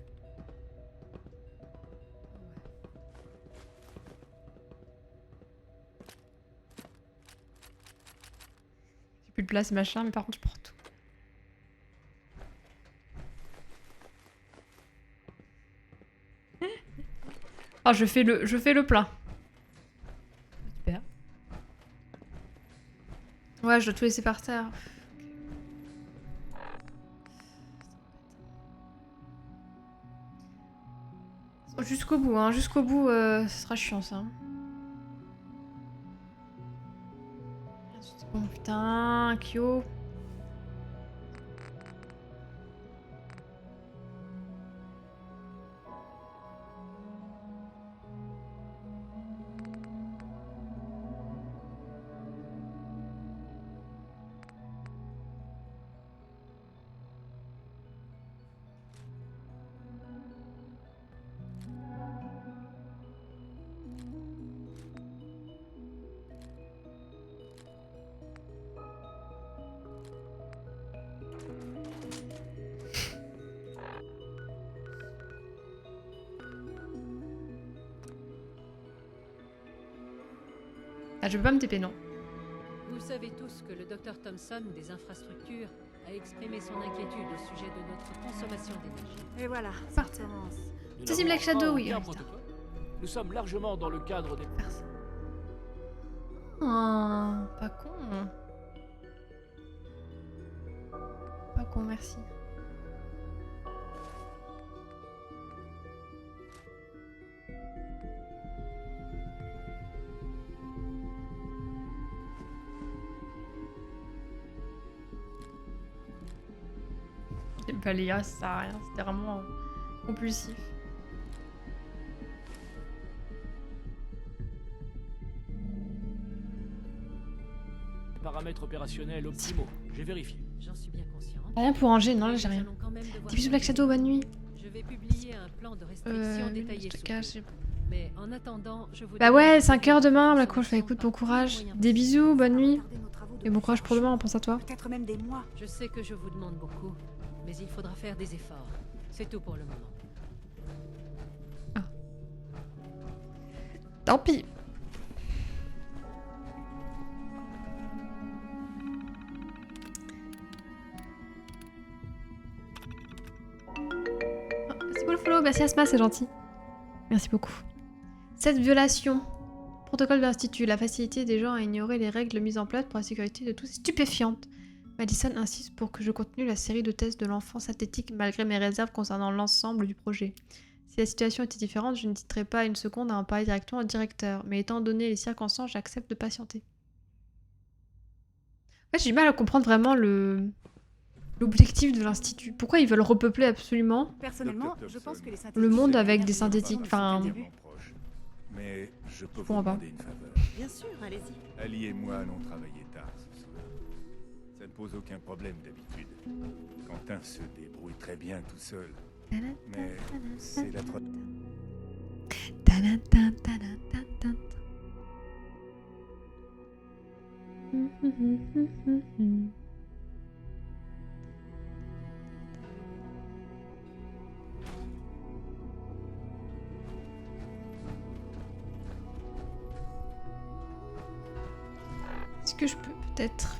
plus de place machin, mais par contre je prends tout. Ah, je fais le plein. Super. Ouais, je dois tout laisser par terre. Jusqu'au bout, hein. Jusqu'au bout, ce sera chiant, ça. Bon, putain, Kyo. Ah, je peux pas me TP, non. Vous savez tous que le docteur Thompson des infrastructures a exprimé son inquiétude au sujet de notre consommation d'énergie. Et voilà, ça commence. Ça, c'est Black Shadow, oui. Bien protocole. Nous sommes largement dans le cadre des... Oh, pas con. Pas con, merci. J'aime pas les gars, ça sert à rien, c'était vraiment compulsif. Paramètres opérationnels optimaux. J'ai vérifié. J'en suis bien consciente. Rien pour ranger, non là j'ai rien. Nous allons quand même devoir Des bisous Black Shadow, bonne nuit. Je vais publier un plan de restriction détaillé sous stockage. peu. Mais en attendant, je vous Bah ouais, 5 heures demain, la course, écoute, bon courage. Des bisous, bonne nuit. Et bon courage pour demain, on pense à toi. Peut-être même des mois. Je sais que je vous demande beaucoup, mais il faudra faire des efforts. C'est tout pour le moment. Tant pis. Merci pour le follow, merci Asma, c'est gentil. Merci beaucoup. Cette violation. Protocole de l'Institut. La facilité des gens à ignorer les règles mises en place pour la sécurité de tous est stupéfiante. Madison insiste pour que je continue la série de tests de l'enfant synthétique malgré mes réserves concernant l'ensemble du projet. Si la situation était différente, je n'hésiterais pas une seconde à en parler directement au directeur. Mais étant donné les circonstances, j'accepte de patienter. Ouais, j'ai du mal à comprendre vraiment l'objectif de l'Institut. Pourquoi ils veulent repeupler absolument Personnellement, je pense que les le monde avec des synthétiques, enfin... Mais je peux vous comprends pas. demander une faveur. Bien sûr, allez-y. Ali et moi allons travailler tard ce soir. Ça ne pose aucun problème d'habitude. Quentin se débrouille très bien tout seul. Mais c'est la troisième. Est-ce que je peux peut-être...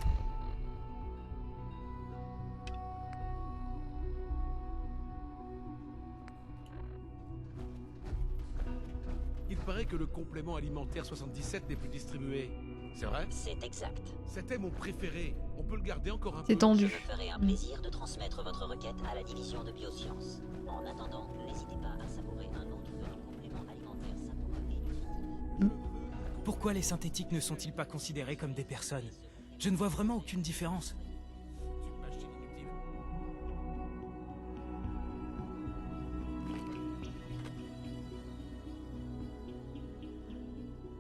Il paraît que le complément alimentaire 77 n'est plus distribué. C'est vrai? C'est exact. C'était mon préféré. On peut le garder encore un peu. C'est tendu. Je me ferai un plaisir de transmettre votre requête à la division de biosciences. En attendant, n'hésitez pas à savourer un autre de nos compléments alimentaires savoureux et nutritifs. Pourquoi les synthétiques ne sont-ils pas considérés comme des personnes? Je ne vois vraiment aucune différence.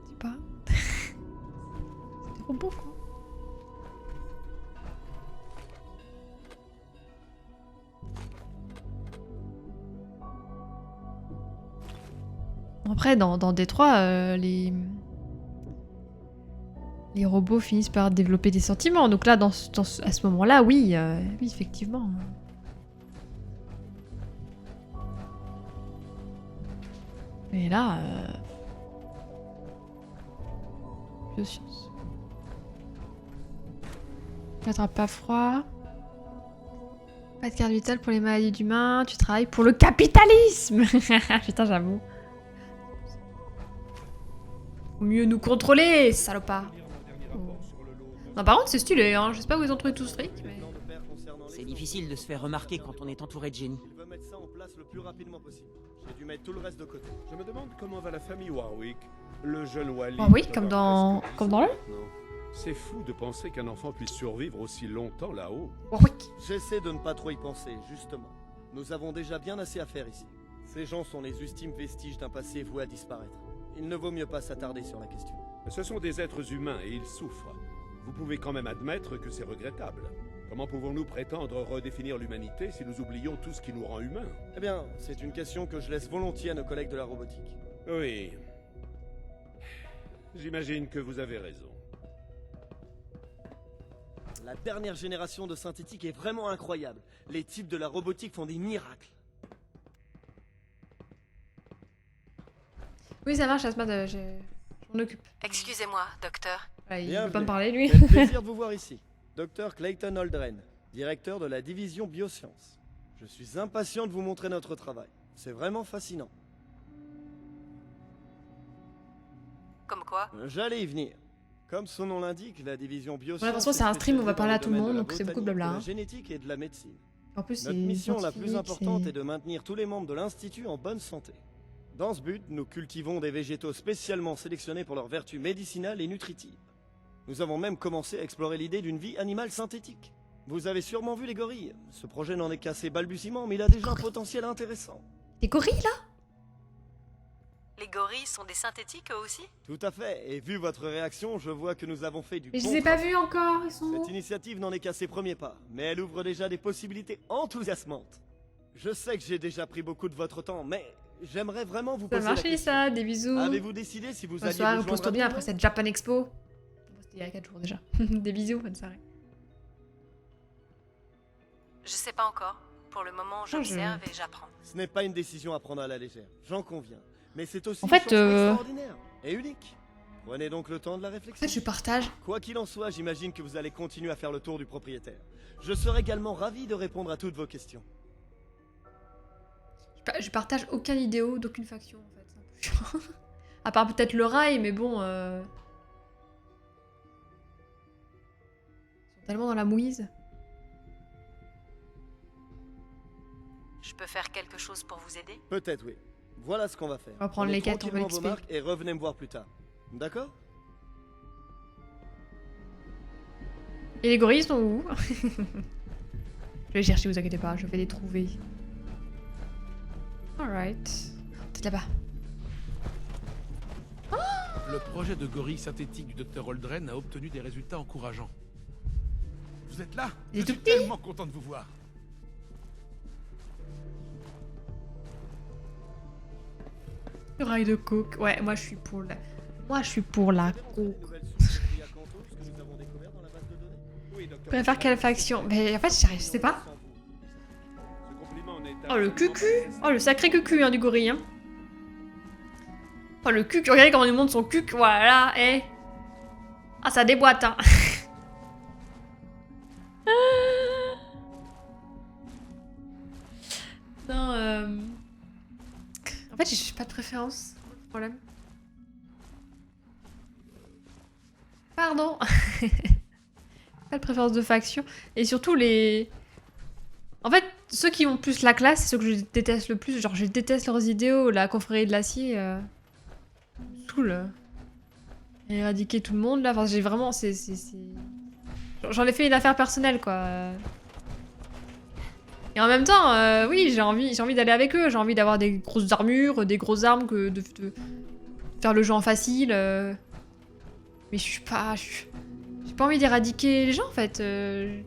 Je sais pas. C'est trop beau quoi. Après, dans Détroit, les robots finissent par développer des sentiments. Donc là, à ce moment-là, oui, oui, effectivement. Et là, biosciences. Tu n'attrapes pas froid. Pas de carte vitale pour les maladies d'humains. Tu travailles pour le capitalisme. Putain, j'avoue. Faut mieux nous contrôler, salopard. Non, par contre, c'est stylé, hein. Je sais pas où ils ont trouvé tout ce fric, mais... C'est difficile de se faire remarquer quand on est entouré de génies. Il veut mettre ça en place le plus rapidement possible. J'ai dû mettre tout le reste de côté. Je me demande comment va la famille Warwick. Le jeune Wally. Warwick, comme dans le... C'est fou de penser qu'un enfant puisse survivre aussi longtemps là-haut. Warwick. J'essaie de ne pas trop y penser, justement. Nous avons déjà bien assez à faire ici. Ces gens sont les ultimes vestiges d'un passé voué à disparaître. Il ne vaut mieux pas s'attarder sur la question. Ce sont des êtres humains et ils souffrent. Vous pouvez quand même admettre que c'est regrettable. Comment pouvons-nous prétendre redéfinir l'humanité si nous oublions tout ce qui nous rend humains? Eh bien, c'est une question que je laisse volontiers à nos collègues de la robotique. Oui. J'imagine que vous avez raison. La dernière génération de synthétiques est vraiment incroyable. Les types de la robotique font des miracles. Oui, ça marche, Asmad, je m'en occupe. Excusez-moi, docteur. Il veut pas me parler, lui. Quel plaisir de vous voir ici. Dr Clayton Aldren, directeur de la division biosciences. Je suis impatient de vous montrer notre travail. C'est vraiment fascinant. Comme quoi? J'allais y venir. Comme son nom l'indique, la division biosciences... Voilà, franchement, c'est un stream où on va parler à tout le monde, donc c'est beaucoup de blabla. De la génétique et de la médecine. En plus, notre mission la plus importante c'est... est de maintenir tous les membres de l'Institut en bonne santé. Dans ce but, nous cultivons des végétaux spécialement sélectionnés pour leurs vertus médicinales et nutritives. Nous avons même commencé à explorer l'idée d'une vie animale synthétique. Vous avez sûrement vu les gorilles. Ce projet n'en est qu'à ses balbutiements, mais il a déjà un potentiel intéressant. Des gorilles, là? Les gorilles sont des synthétiques, eux aussi? Tout à fait, et vu votre réaction, je vois que nous avons fait du Mais bon je les ai pas travail. vus encore, ils sont... Cette initiative n'en est qu'à ses premiers pas, mais elle ouvre déjà des possibilités enthousiasmantes. Je sais que j'ai déjà pris beaucoup de votre temps, mais j'aimerais vraiment vous Ça poser la marche, question. ça, des bisous. Avez-vous décidé si vous alliez Bonsoir, rejoindre repose-toi bien Adrien? après cette Japan Expo. Bon, c'était il y a 4 jours déjà. Des bisous, bonne soirée. Je sais pas encore. Pour le moment, j'observe et j'apprends. Ce n'est pas une décision à prendre à la légère, j'en conviens. Mais c'est aussi En une fait, chance extraordinaire et unique. Prenez donc le temps de la réflexion. En fait, je partage. Quoi qu'il en soit, j'imagine que vous allez continuer à faire le tour du propriétaire. Je serai également ravi de répondre à toutes vos questions. Je partage aucun idéo d'aucune faction, en fait. C'est un peu chiant. À part peut-être le rail, mais bon... Ils sont tellement dans la mouise. Je peux faire quelque chose pour vous aider? Peut-être, oui. Voilà ce qu'on va faire. On va prendre Prenez les quêtes, on va tranquillement vos XP. marques et revenez me voir plus tard. D'accord? Et les gorilles sont où? Je vais les chercher, vous inquiétez pas, je vais les trouver. Alright. Peut-être là-bas. le projet de gorille synthétique du Dr. Holdren a obtenu des résultats encourageants. Vous êtes là? Il est Je suis tout petit. tellement content de vous voir. Rail de coke. Ouais, moi je suis pour la... Moi je suis pour la coke. Je préfère quelle faction? Mais en fait, je sais pas. Oh le cucu. Oh le sacré cucu hein, du gorille. Hein. Oh le cucu. Regardez comment il montre son cuc. Voilà. Eh. Ah ça déboîte hein. Non En fait j'ai pas de préférence. Problème. Pardon. Pas de préférence de faction. Et surtout les... En fait, ceux qui ont plus la classe, c'est ceux que je déteste le plus. Genre, je déteste leurs idéaux. La confrérie de l'acier... Saoule. Éradiquer tout le monde, là. Enfin, j'ai vraiment... J'en ai fait une affaire personnelle, quoi. Et en même temps, oui, j'ai envie d'aller avec eux. J'ai envie d'avoir des grosses armures, des grosses armes, que de faire le jeu en facile. Mais je suis pas... J'ai pas envie d'éradiquer les gens en fait. J'ai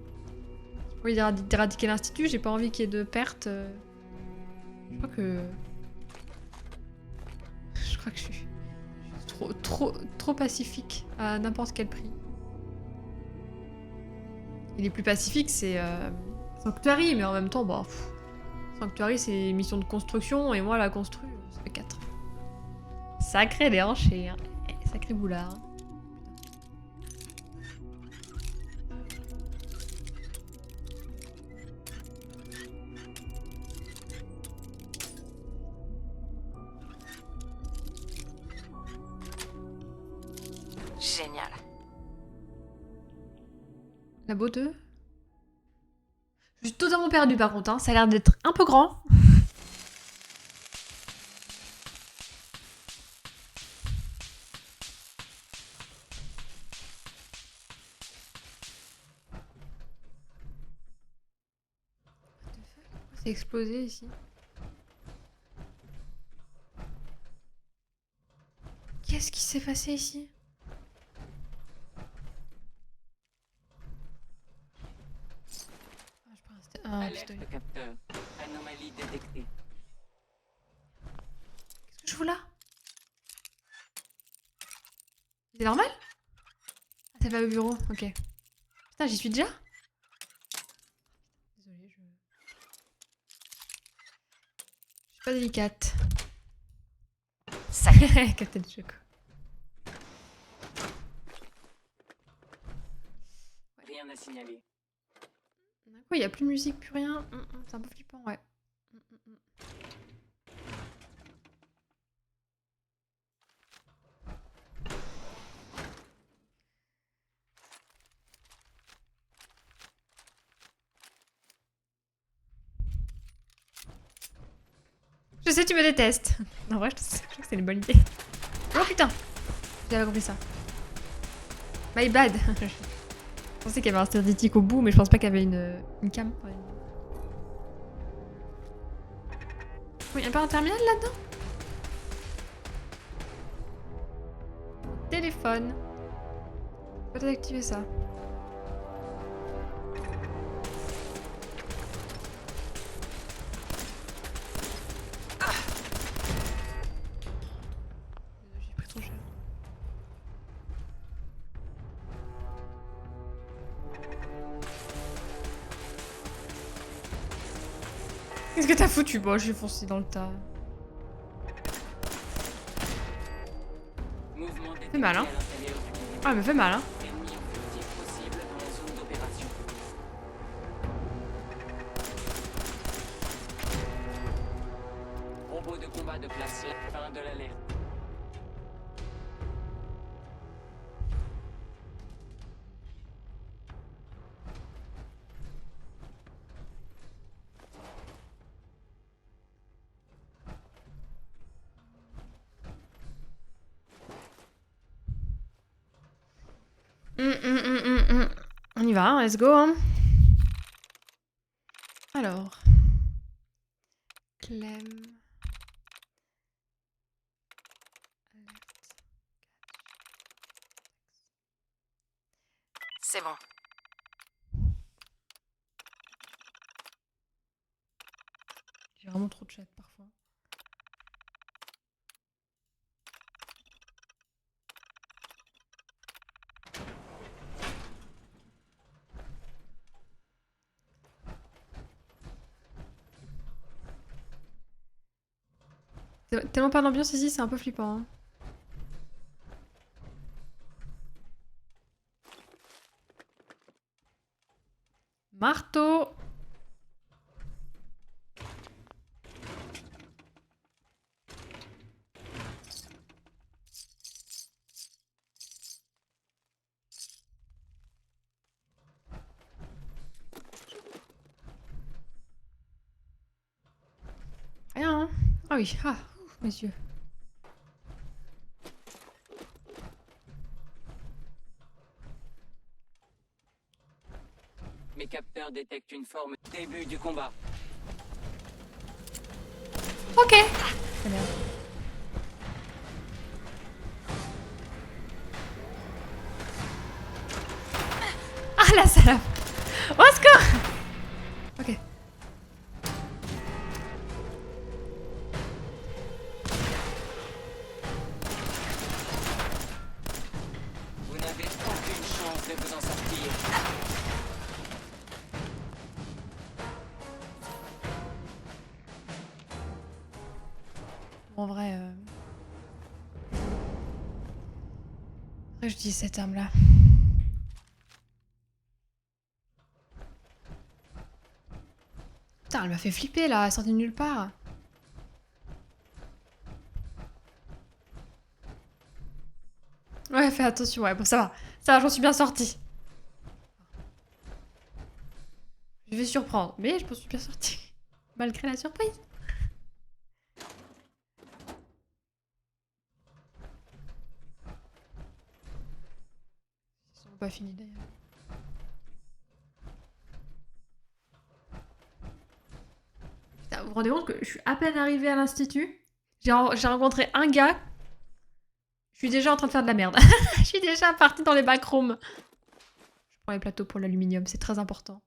pas envie d'éradiquer l'institut, j'ai pas envie qu'il y ait de pertes. Je crois que je suis trop pacifique à n'importe quel prix. Et les plus pacifiques c'est Sanctuary, mais en même temps, bah, Sanctuary c'est mission de construction et moi la construire, ça fait 4. Sacré déhanché, hein. Sacré boulard. Génial. Labo 2. Je suis totalement perdue par contre, hein. Ça a l'air d'être un peu grand. C'est explosé ici. Qu'est-ce qui s'est passé ici? Ah, pistolet. Capteur. Anomalie détectée. Qu'est-ce que je fous là? C'est normal? Ah, c'est pas au bureau, ok. Putain, j'y suis déjà? Désolée, je suis pas délicate. Ça y est. Captain Choco. Rien à signaler. D'un coup, il n'y a plus de musique, plus rien. C'est un peu flippant, ouais. Je sais, tu me détestes. En vrai, je trouve que c'est une bonne idée. Oh putain! J'avais compris ça. My bad. Je pensais qu'il y avait un synthétique au bout, mais je pense pas qu'il y avait une cam. Ouais. Il y a pas un terminal là-dedans? Téléphone. Peut-être activer ça. J'ai pris trop cher. Qu'est-ce que t'as foutu? Bon, j'ai foncé dans le tas. Fait mal, hein? Ah, elle me fait mal, hein? Robot de combat de place, fin de l'alerte. On y va, hein, let's go. Hein. Alors. Clem. C'est bon. J'ai vraiment trop de chat parfois. C'est tellement pas d'ambiance ici, c'est un peu flippant. Hein. Marteau. Rien, hein? Ah oui, ah, ouf, mes yeux. Mes capteurs détectent une forme début du combat. Ok. Très bien. Ah la salope. Au secours. Ok. Vous n'avez aucune chance de vous en sortir. En vrai, après, je dis cette arme-là. Putain, elle m'a fait flipper là, elle sortait de nulle part. Ouais, fais attention, ouais, bon, ça va. Ça va, j'en suis bien sortie. Je vais surprendre, mais je m'en suis bien sortie. Malgré la surprise. Ils sont pas finis d'ailleurs. Putain, vous vous rendez compte que je suis à peine arrivée à l'institut. J'ai rencontré un gars. Je suis déjà en train de faire de la merde. Je suis déjà partie dans les backrooms. Je prends les plateaux pour l'aluminium, c'est très important.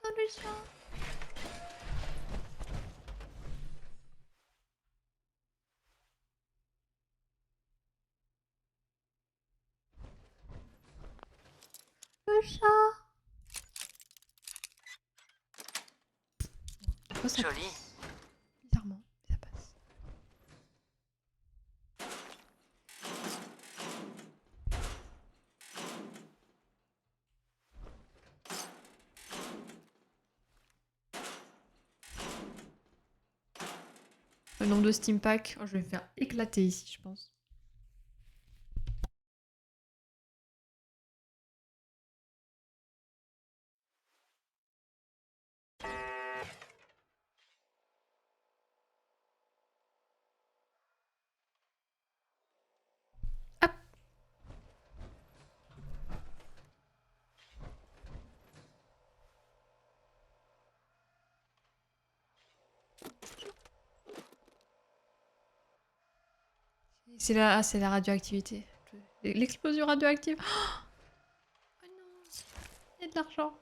Oh, le chat. Le chat. Oh, ça Joli. passe. Bizarrement, ça passe. Le nombre de Steam Pack, oh, je vais me faire éclater ici, je pense. C'est la radioactivité. L'explosion radioactive. Oh non, il y a de l'argent.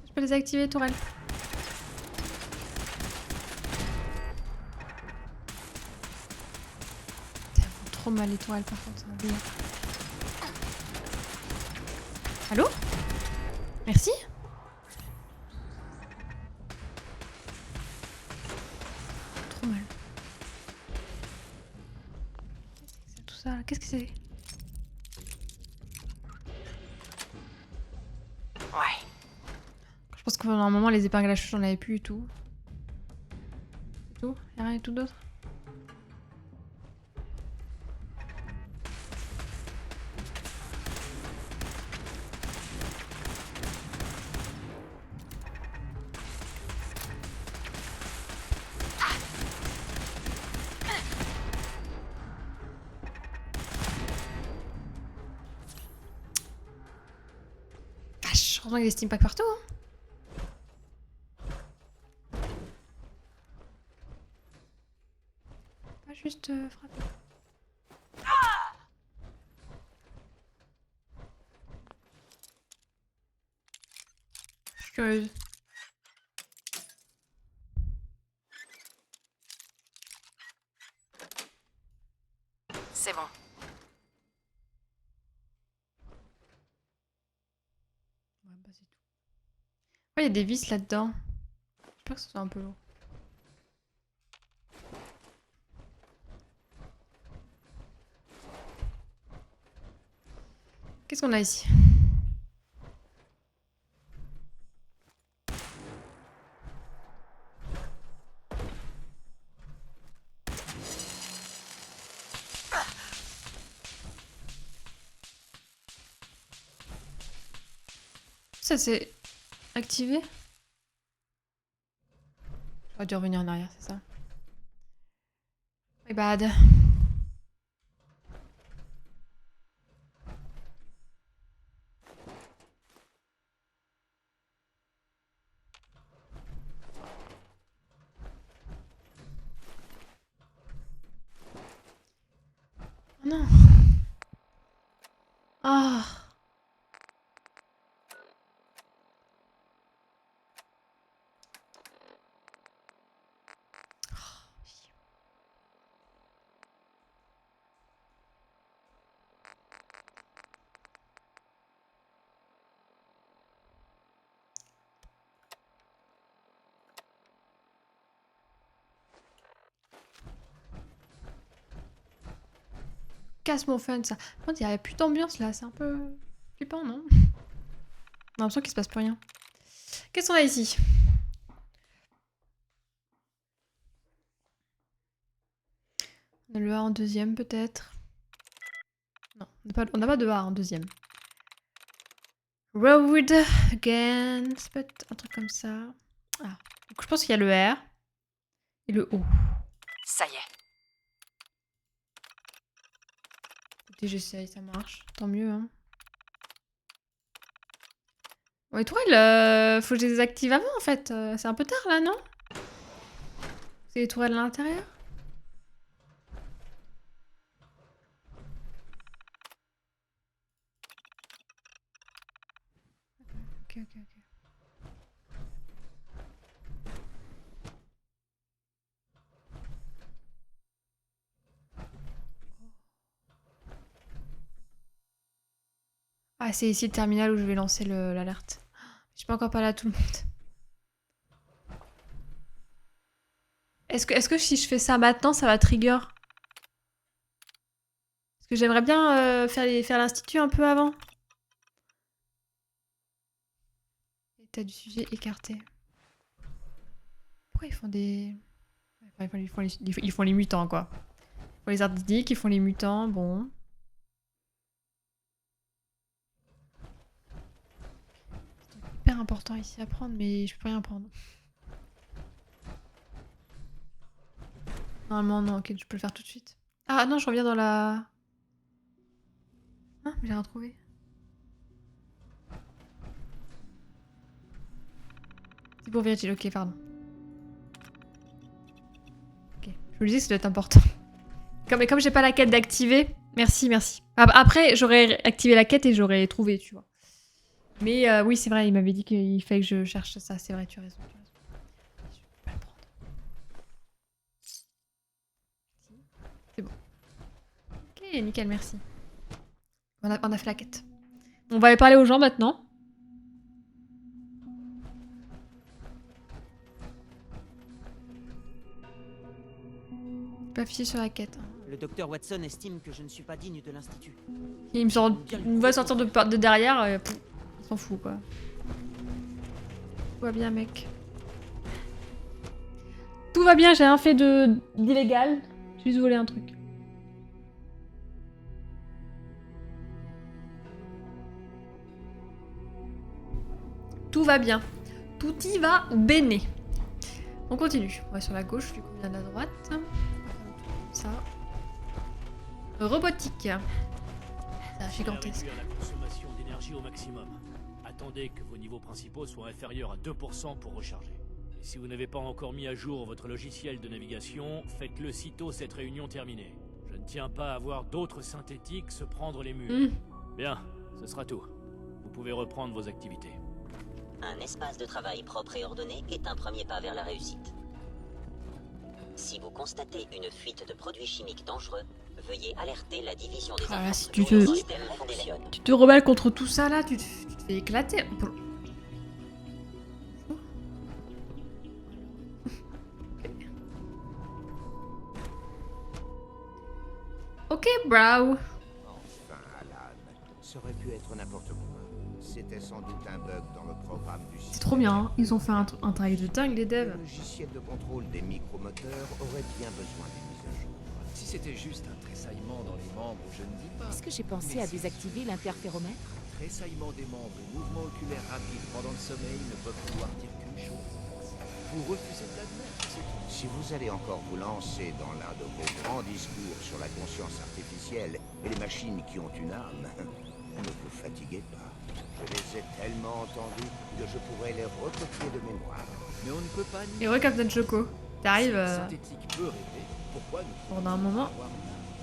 Je peux les activer, tourelle. Trop mal les tourelles par contre, ça va bien. Allô? Merci? Trop mal. C'est tout ça, qu'est-ce que c'est? Ouais. Je pense qu'à un moment les épingles à cheveux j'en avais plus et tout. C'est tout? Y'a rien et tout d'autre? Pourtant il y a des steam packs partout. Hein. Pas juste frapper. Je suis curieuse. C'est bon. Ouais, bah c'est tout. Ouais, il y a des vis là-dedans. J'ai peur que ce soit un peu lourd. Qu'est-ce qu'on a ici? Ça c'est activé? J'aurais dû revenir en arrière, c'est ça? My bad. Oh non. Ah. Casse mon fun ça. Par contre, il n'y a plus d'ambiance là, c'est un peu flippant, non? On a l'impression qu'il se passe plus rien. Qu'est-ce qu'on a ici? On a le A en deuxième peut-être. Non, on n'a pas de A en deuxième. Road again. Ça peut être un truc comme ça. Ah. Donc je pense qu'il y a le R et le O. Ça y est. Écoutez, j'essaye, ça marche. Tant mieux, hein. Bon, les tourelles, faut que je les désactive avant, en fait. C'est un peu tard, là, non? C'est les tourelles à l'intérieur? Ok. Ah, c'est ici le terminal où je vais lancer l'alerte. Je peux encore parler à tout le monde. Est-ce que si je fais ça maintenant, ça va trigger? Parce que j'aimerais bien faire l'institut un peu avant. État du sujet écarté. Pourquoi ils font des... Enfin, ils font les mutants, quoi. Ils font les ardidiques, ils font les mutants, bon... Hyper important ici à prendre, mais je peux rien prendre. Normalement, non, ok, je peux le faire tout de suite. Ah non, je reviens dans la... Ah, j'ai rien trouvé. C'est pour Virgile, ok, pardon. Ok, je vous le dis, ça doit être important. Comme j'ai pas la quête d'activer, merci. Après, j'aurais activé la quête et j'aurais trouvé, tu vois. Mais oui, c'est vrai, il m'avait dit qu'il fallait que je cherche ça. C'est vrai, tu as raison. Je peux pas le prendre. C'est bon. Ok, nickel, merci. On a fait la quête. On va aller parler aux gens maintenant. Pas affiché sur la quête. Hein. Le docteur Watson estime que je ne suis pas digne de l'Institut. Il va sortir de derrière. On s'en fout, quoi. Tout va bien, mec. Tout va bien, j'ai rien fait d'illégal. J'ai juste volé un truc. Tout va bien. Tout y va bene. On continue. On va sur la gauche, vu qu'on vient de la droite. Ça. Robotique. C'est gigantesque. La consommation d'énergie au maximum. À attendez que vos niveaux principaux soient inférieurs à 2% pour recharger. Et si vous n'avez pas encore mis à jour votre logiciel de navigation, faites-le sitôt cette réunion terminée. Je ne tiens pas à voir d'autres synthétiques se prendre les murs. Bien, ce sera tout. Vous pouvez reprendre vos activités. Un espace de travail propre et ordonné est un premier pas vers la réussite. Si vous constatez une fuite de produits chimiques dangereux, veuillez alerter la division des Ah là, si infrastructures du système Mandela. tu te rebelles contre tout ça là, tu te fais éclater. Ok, bro. Enfin, Alan, ça aurait pu être n'importe quoi. C'était sans doute un bug dans le programme du système. C'est trop bien, hein. Ils ont fait un travail de dingue, les devs. Le logiciel de contrôle des micromoteurs aurait bien besoin d'une mise à jour. Si c'était juste un tressaillement dans les membres, je ne dis pas. Est-ce que j'ai pensé à désactiver l'interféromètre? Tressaillement des membres et mouvements oculaires rapides pendant le sommeil ne peuvent vouloir dire qu'une chose. Vous refusez de l'admettre, c'est tout. Si vous allez encore vous lancer dans l'un de vos grands discours sur la conscience artificielle et les machines qui ont une âme, ne vous fatiguez pas. Je les ai tellement entendus que je pourrais les recopier de mémoire. Mais on ne peut pas Et ouais, Captain Choco, t'arrives Si un synthétique peut rêver, pourquoi nous pendant un moment.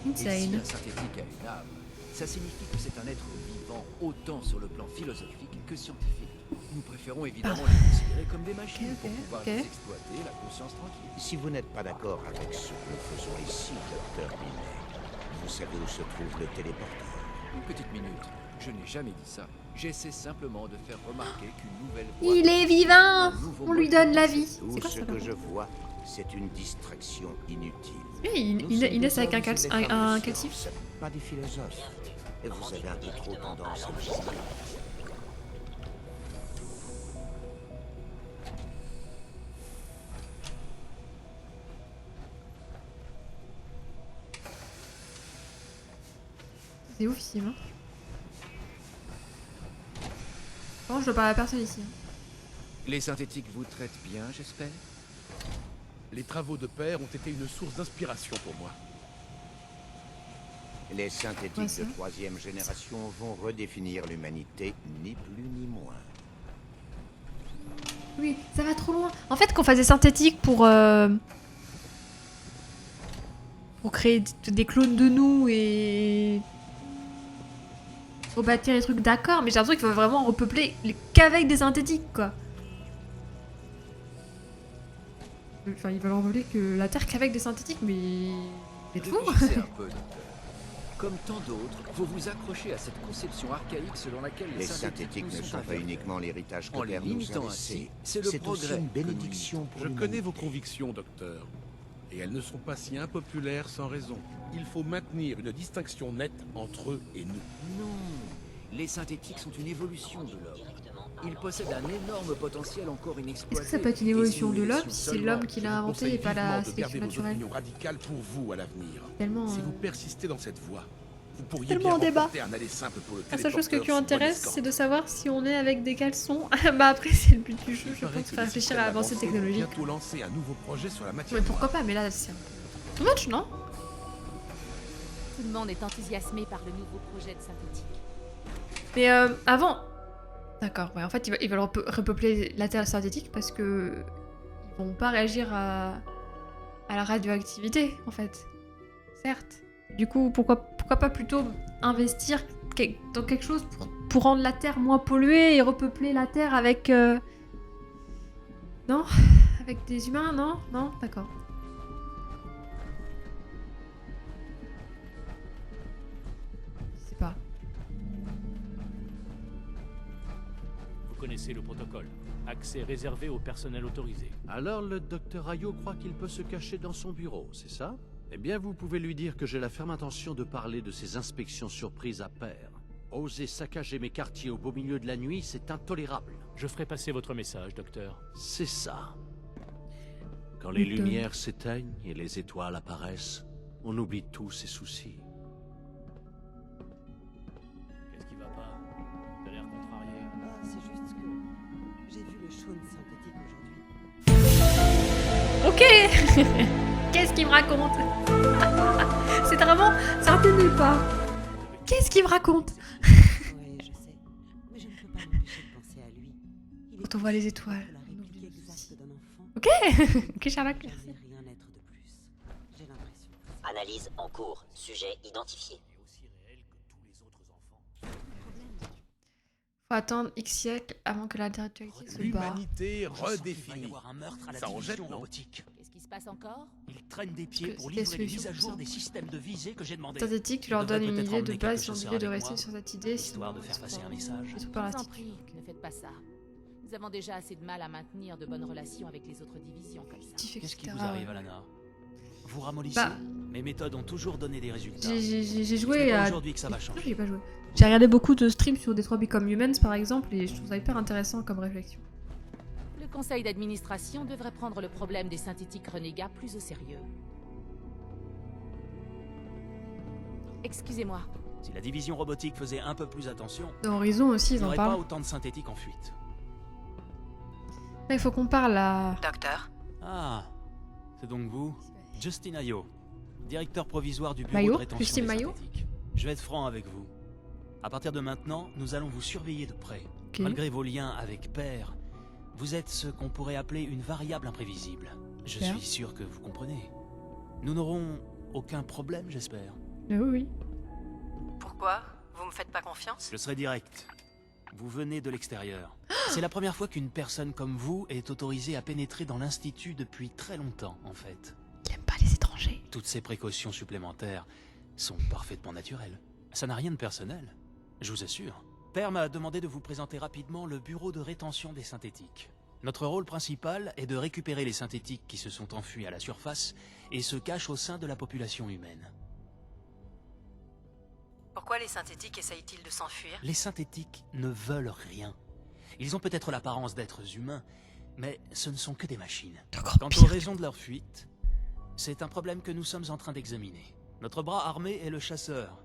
Et si Insane. un synthétique a une âme, ça signifie que c'est un être vivant autant sur le plan philosophique que scientifique. Nous préférons évidemment les considérer comme des machines pour pouvoir les exploiter la conscience tranquille. Si vous n'êtes pas d'accord avec ce que nous faisons ici, Dr. Binet, vous savez où se trouve le téléporteur. Une petite minute, je n'ai jamais dit ça. J'essaie simplement de faire remarquer qu'une nouvelle voie... Il est vivant. On lui donne la vie. Tout C'est quoi ce ça? que je vois, c'est une distraction inutile. Il laisse avec un calcif. Pas des philosophes. Et vous avez un peu trop tendance à vous dire. C'est ouf ici, hein. Bon, je dois parler à personne ici. Les synthétiques vous traitent bien, j'espère? Les travaux de Père ont été une source d'inspiration pour moi. Les synthétiques de troisième génération vont redéfinir l'humanité, ni plus ni moins. Oui, ça va trop loin. En fait, qu'on fasse des synthétiques pour créer des clones de nous et rebâtir les trucs, d'accord, mais j'ai l'impression qu'il faut vraiment repeupler qu'avec des synthétiques, quoi. Enfin, ils veulent repeupler que la Terre qu'avec des synthétiques, mais... C'est fou. Réfléchissez un peu, docteur. Comme tant d'autres, vous vous accrochez à cette conception archaïque selon laquelle Les synthétiques ne sont pas uniquement l'héritage que En les Père nous a limitant laissé. ainsi, c'est le C'est aussi progrès une que nous bénédiction pour Je l'humanité. connais vos convictions, docteur. Et elles ne sont pas si impopulaires sans raison. Il faut maintenir une distinction nette entre eux et nous. Non, les synthétiques sont une évolution de l'homme. Ils possèdent un énorme potentiel encore inexploité. Est-ce que ça peut être une évolution de l'homme si c'est l'homme qui l'a inventé et pas la de garder sélection vos naturelle? opinions radicales pour vous à l'avenir. Tellement, Si vous persistez dans cette voie, vous pourriez tellement bien en débat. remporter un aller simple pour le La seule chose que tu téléporteur intéresse, sous bon c'est de savoir si on est avec des caleçons. Bah après, c'est le but du jeu, je paraît pense, que faire les réfléchir systèmes à l'avancée avancés vont technologique. bientôt lancer un nouveau projet sur la matière. Mais pourquoi pas, mais là, c'est un peu... too much, non? Tout le monde est enthousiasmé par le nouveau projet de synthétique. Mais avant... D'accord, ouais, en fait, ils veulent repeupler la Terre synthétique parce que... Ils vont pas réagir à la radioactivité, en fait. Certes. Du coup, pourquoi pas plutôt investir dans quelque chose pour rendre la Terre moins polluée et repeupler la Terre avec... Non? Avec des humains, non? Non? D'accord. Je sais pas. Vous connaissez le protocole. Accès réservé au personnel autorisé. Alors le docteur Ayo croit qu'il peut se cacher dans son bureau, c'est ça? Eh bien, vous pouvez lui dire que j'ai la ferme intention de parler de ces inspections surprises à pair. Oser saccager mes quartiers au beau milieu de la nuit, c'est intolérable. Je ferai passer votre message, docteur. C'est ça. Quand les lumières s'éteignent et les étoiles apparaissent, on oublie tous ses soucis. Qu'est-ce qui va pas? T'as l'air contrarié. Ah, c'est juste que j'ai vu le Shaun synthétique aujourd'hui. Ok. Qu'est-ce qu'il me raconte? C'est vraiment... Ça ne nulle part. Qu'est-ce qu'il me raconte? Oui, je sais. Mais je ne peux pas m'empêcher de penser on voit les étoiles. La réplique exacte d'un enfant. Ok. Ok, Sherlock. Je n'osais rien être de plus. J'ai l'impression. Analyse en cours. Sujet identifié. Faut attendre X siècles avant que l'intellectualité se barre. L'humanité redéfinie. Un meurtre à la Ça en jette, division non? robotique. Qu'est-ce qui se passe encore? Ils traînent des pieds Parce pour que livrer c'était les mises solution à pour jour ça. des systèmes de visée que j'ai demandé. Synthétique, tu Ils leur devraient donnes une peut-être idée de emmener base, quelque ils ont chose obligés de avec rester moi, sur cette idée, histoire sinon de faire passer un ils message. sont Je par vous en l'article. prie, ne faites pas ça. Nous avons déjà assez de mal à maintenir de bonnes relations avec les autres divisions comme ça. Qu'est-ce qui vous arrive, Alana? Vous ramollissez? Bah, Mes méthodes ont toujours donné des résultats. J'ai Ce joué n'est pas à... aujourd'hui que ça va Non, changer. j'ai pas joué. J'ai regardé beaucoup de streams sur Detroit Become Humans par exemple et je trouve ça hyper intéressant comme réflexion. Le conseil d'administration devrait prendre le problème des synthétiques renégats plus au sérieux. Excusez-moi. Si la division robotique faisait un peu plus attention, Dans Horizon aussi, il ils n'y en aurait pas parlent. autant de synthétiques en fuite. Là, il faut qu'on parle à... Docteur, Ah, c'est donc vous, Justin Ayo, directeur provisoire du bureau Mayo de rétention Justine des Mayo synthétiques. Je vais être franc avec vous. À partir de maintenant, nous allons vous surveiller de près. Ok. Malgré vos liens avec Père, vous êtes ce qu'on pourrait appeler une variable imprévisible. Je Bien. suis sûr que vous comprenez. Nous n'aurons aucun problème, j'espère. Oui, oui. pourquoi? Vous me faites pas confiance? Je serai direct. Vous venez de l'extérieur. C'est la première fois qu'une personne comme vous est autorisée à pénétrer dans l'Institut depuis très longtemps, en fait. Il aime pas les étrangers. Toutes ces précautions supplémentaires sont parfaitement naturelles. Ça n'a rien de personnel, je vous assure. Père m'a demandé de vous présenter rapidement le bureau de rétention des synthétiques. Notre rôle principal est de récupérer les synthétiques qui se sont enfuis à la surface et se cachent au sein de la population humaine. Pourquoi les synthétiques essayent-ils de s'enfuir? Les synthétiques ne veulent rien. Ils ont peut-être l'apparence d'êtres humains, mais ce ne sont que des machines. Quant aux raisons de leur fuite, c'est un problème que nous sommes en train d'examiner. Notre bras armé est le chasseur,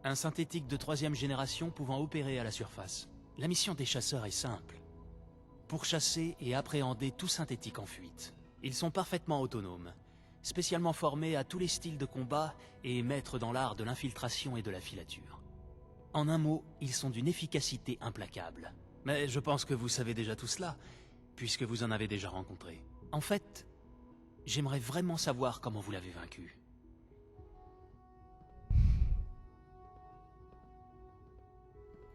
un synthétique de 3e génération pouvant opérer à la surface. La mission des chasseurs est simple. Pourchasser et appréhender tout synthétique en fuite. Ils sont parfaitement autonomes, spécialement formés à tous les styles de combat et maîtres dans l'art de l'infiltration et de la filature. En un mot, ils sont d'une efficacité implacable. Mais je pense que vous savez déjà tout cela, puisque vous en avez déjà rencontré. En fait, j'aimerais vraiment savoir comment vous l'avez vaincu.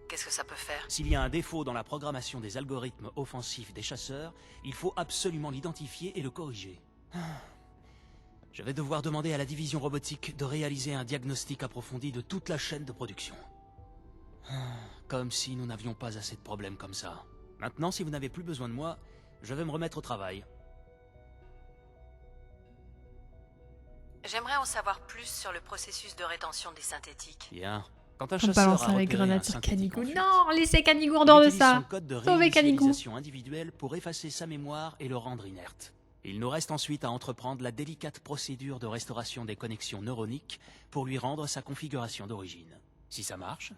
Qu'est-ce que ça peut faire? S'il y a un défaut dans la programmation des algorithmes offensifs des chasseurs, il faut absolument l'identifier et le corriger. Je vais devoir demander à la division robotique de réaliser un diagnostic approfondi de toute la chaîne de production. Comme si nous n'avions pas assez de problèmes comme ça. Maintenant, si vous n'avez plus besoin de moi, je vais me remettre au travail. J'aimerais en savoir plus sur le processus de rétention des synthétiques. Bien. Quand un On chasseur balance a avec repéré grenade un sur synthétique Canigou. en fuite, Non, laissez Canigou en dehors de il utilise ça. son code de Sauvez Canigou. réinitialisation individuelle pour effacer sa mémoire et le rendre inerte. Il nous reste ensuite à entreprendre la délicate procédure de restauration des connexions neuroniques pour lui rendre sa configuration d'origine. Si ça marche,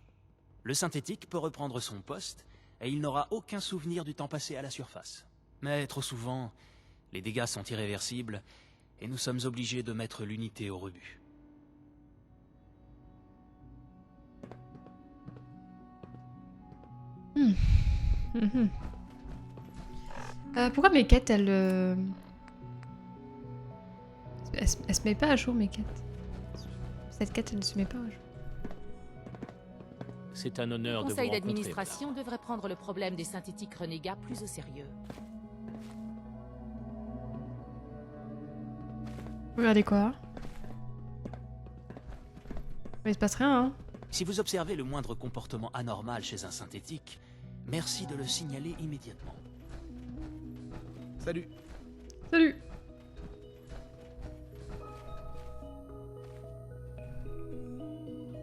le synthétique peut reprendre son poste et il n'aura aucun souvenir du temps passé à la surface. Mais trop souvent, les dégâts sont irréversibles et nous sommes obligés de mettre l'unité au rebut. Pourquoi mes quêtes, elles se met pas à jour, mes quêtes? Cette quête, elle ne se met pas à jour. C'est un honneur Le de vous conseil rencontrer. d'administration devrait prendre le problème des synthétiques renégats plus au sérieux. Regardez quoi? Mais il se passe rien, hein? Si vous observez le moindre comportement anormal chez un synthétique, merci de le signaler immédiatement. Salut. Salut.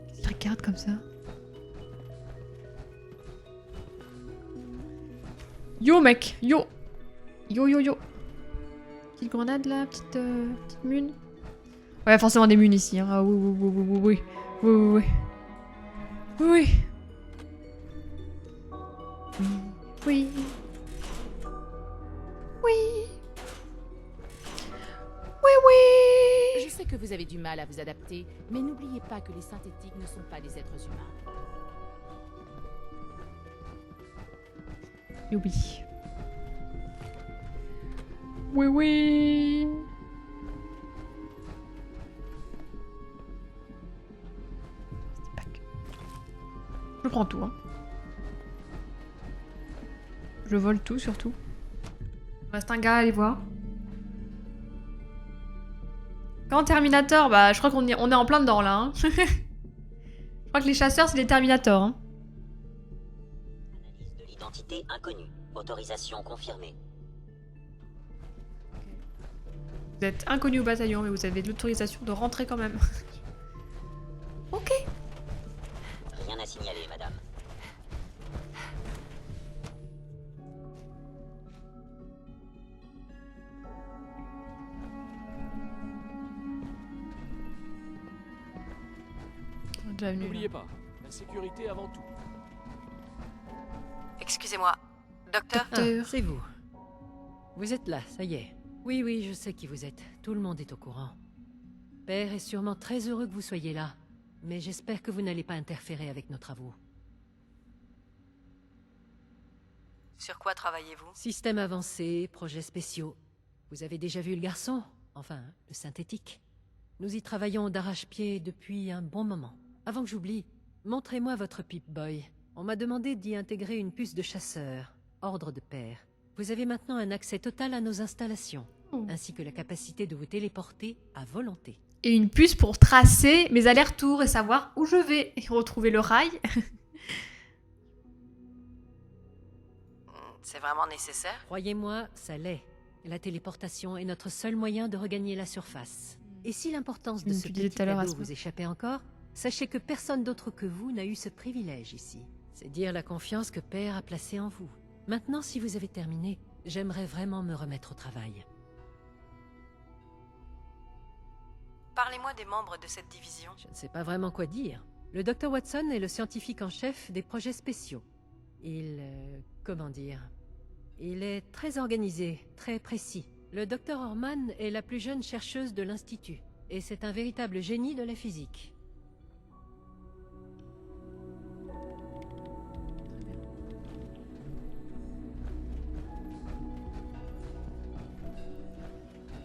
Qu'est-ce qu'il regarde comme ça? Yo mec, yo. Yo yo yo. Petite grenade là, petite mune. Ouais, forcément des munes ici. Hein. Ah oui, oui, oui, oui, oui, oui, oui, oui, oui. Oui. Oui. Oui, oui. Je sais que vous avez du mal à vous adapter, mais n'oubliez pas que les synthétiques ne sont pas des êtres humains. Oui. Oui, oui. Je prends tout, hein. Je vole tout, surtout. Il reste un gars à aller voir. Quand Terminator, bah je crois qu'on est en plein dedans, là. Hein. Je crois que les chasseurs, c'est les Terminators. Hein. Analyse de l'identité inconnue. Autorisation confirmée. Vous êtes inconnu au bataillon, mais vous avez l'autorisation de rentrer quand même. Ok. Rien à signaler, madame. N'oubliez pas, la sécurité avant tout. Excusez-moi. Docteur C'est vous. Vous êtes là, ça y est. Oui, oui, je sais qui vous êtes. Tout le monde est au courant. Père est sûrement très heureux que vous soyez là. Mais j'espère que vous n'allez pas interférer avec nos travaux. Sur quoi travaillez-vous? Système avancé, projets spéciaux. Vous avez déjà vu le garçon? Enfin, le synthétique. Nous y travaillons d'arrache-pied depuis un bon moment. Avant que j'oublie, montrez-moi votre Pip-Boy. On m'a demandé d'y intégrer une puce de chasseur, ordre de père. Vous avez maintenant un accès total à nos installations, ainsi que la capacité de vous téléporter à volonté. Et une puce pour tracer mes allers-retours et savoir où je vais et retrouver le rail. C'est vraiment nécessaire? Croyez-moi, ça l'est. La téléportation est notre seul moyen de regagner la surface. Et si l'importance de ce petit cadeau vous échappait encore, sachez que personne d'autre que vous n'a eu ce privilège ici. C'est dire la confiance que Père a placée en vous. Maintenant, si vous avez terminé, j'aimerais vraiment me remettre au travail. Parlez-moi des membres de cette division. Je ne sais pas vraiment quoi dire. Le Dr Watson est le scientifique en chef des projets spéciaux. Il... comment dire... Il est très organisé, très précis. Le Dr Orman est la plus jeune chercheuse de l'Institut. Et c'est un véritable génie de la physique.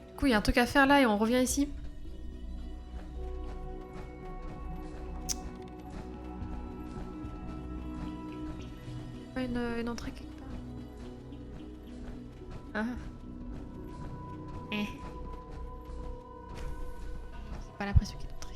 Du coup, il y a un truc à faire là et on revient ici. Pas une entrée quelque part. Ah. C'est pas l'impression qu'il y a d'entrée.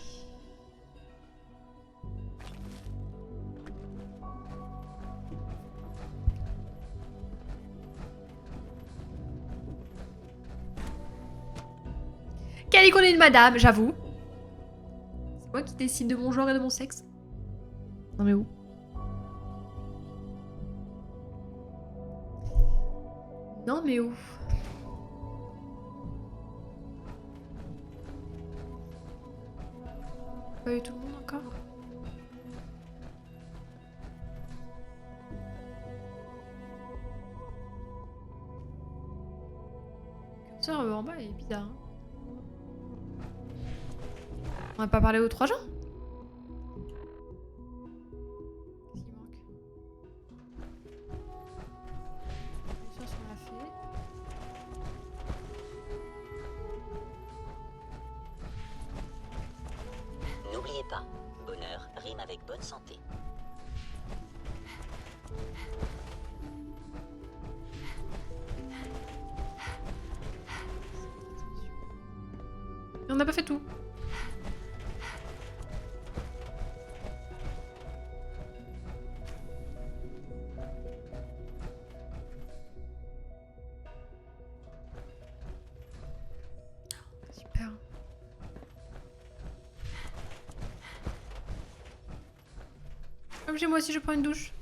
Quelle icône de madame, j'avoue. C'est moi qui décide de mon genre et de mon sexe. Non mais où? Non mais où? Pas eu tout le monde encore? Le curseur en bas il est bizarre. Hein. On va pas parler aux 3 gens? N'oubliez pas, bonheur rime avec bonne santé. On n'a pas fait tout. Super. Comme chez moi aussi, je prends une douche.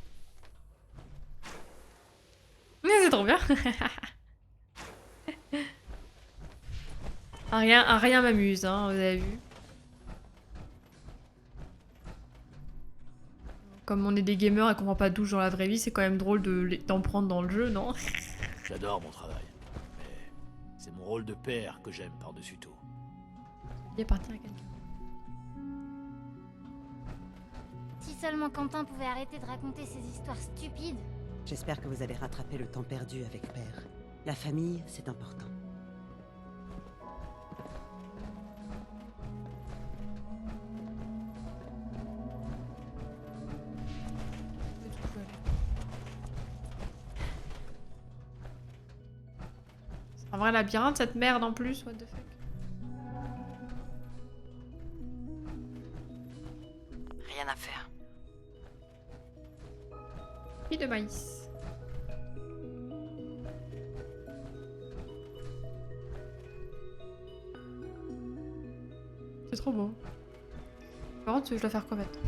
Mais c'est trop bien. Rien m'amuse, hein, vous avez vu. Comme on est des gamers et qu'on prend pas de douche dans la vraie vie, c'est quand même drôle d'en prendre dans le jeu, non? J'adore mon travail. Mais c'est mon rôle de père que j'aime par-dessus tout. Il est parti à quelqu'un. Si seulement Quentin pouvait arrêter de raconter ces histoires stupides. J'espère que vous allez rattraper le temps perdu avec Père. La famille, c'est important. vrai labyrinthe, cette merde en plus, what the fuck. Rien à faire. Pile de maïs. C'est trop beau. Par contre, je dois faire quoi maintenant?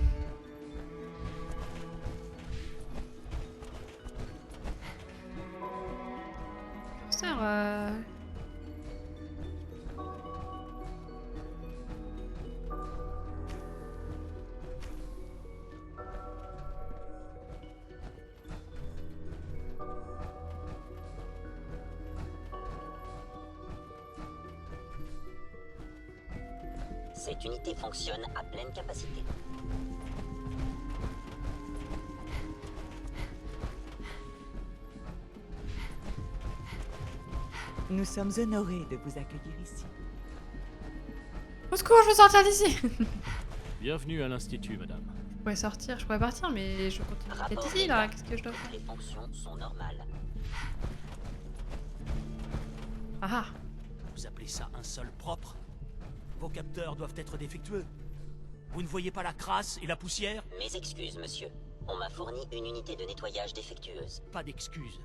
Cette unité fonctionne à pleine capacité. Nous sommes honorés de vous accueillir ici. Au secours, je veux sortir d'ici. Bienvenue à l'Institut, madame. Je pourrais sortir, je pourrais partir, mais je continue d'être ici, là. Qu'est-ce que je dois faire? Les fonctions sont normales. Ah. Vous appelez ça un sol propre? Vos capteurs doivent être défectueux. Vous ne voyez pas la crasse et la poussière? Mes excuses, monsieur. On m'a fourni une unité de nettoyage défectueuse. Pas d'excuses.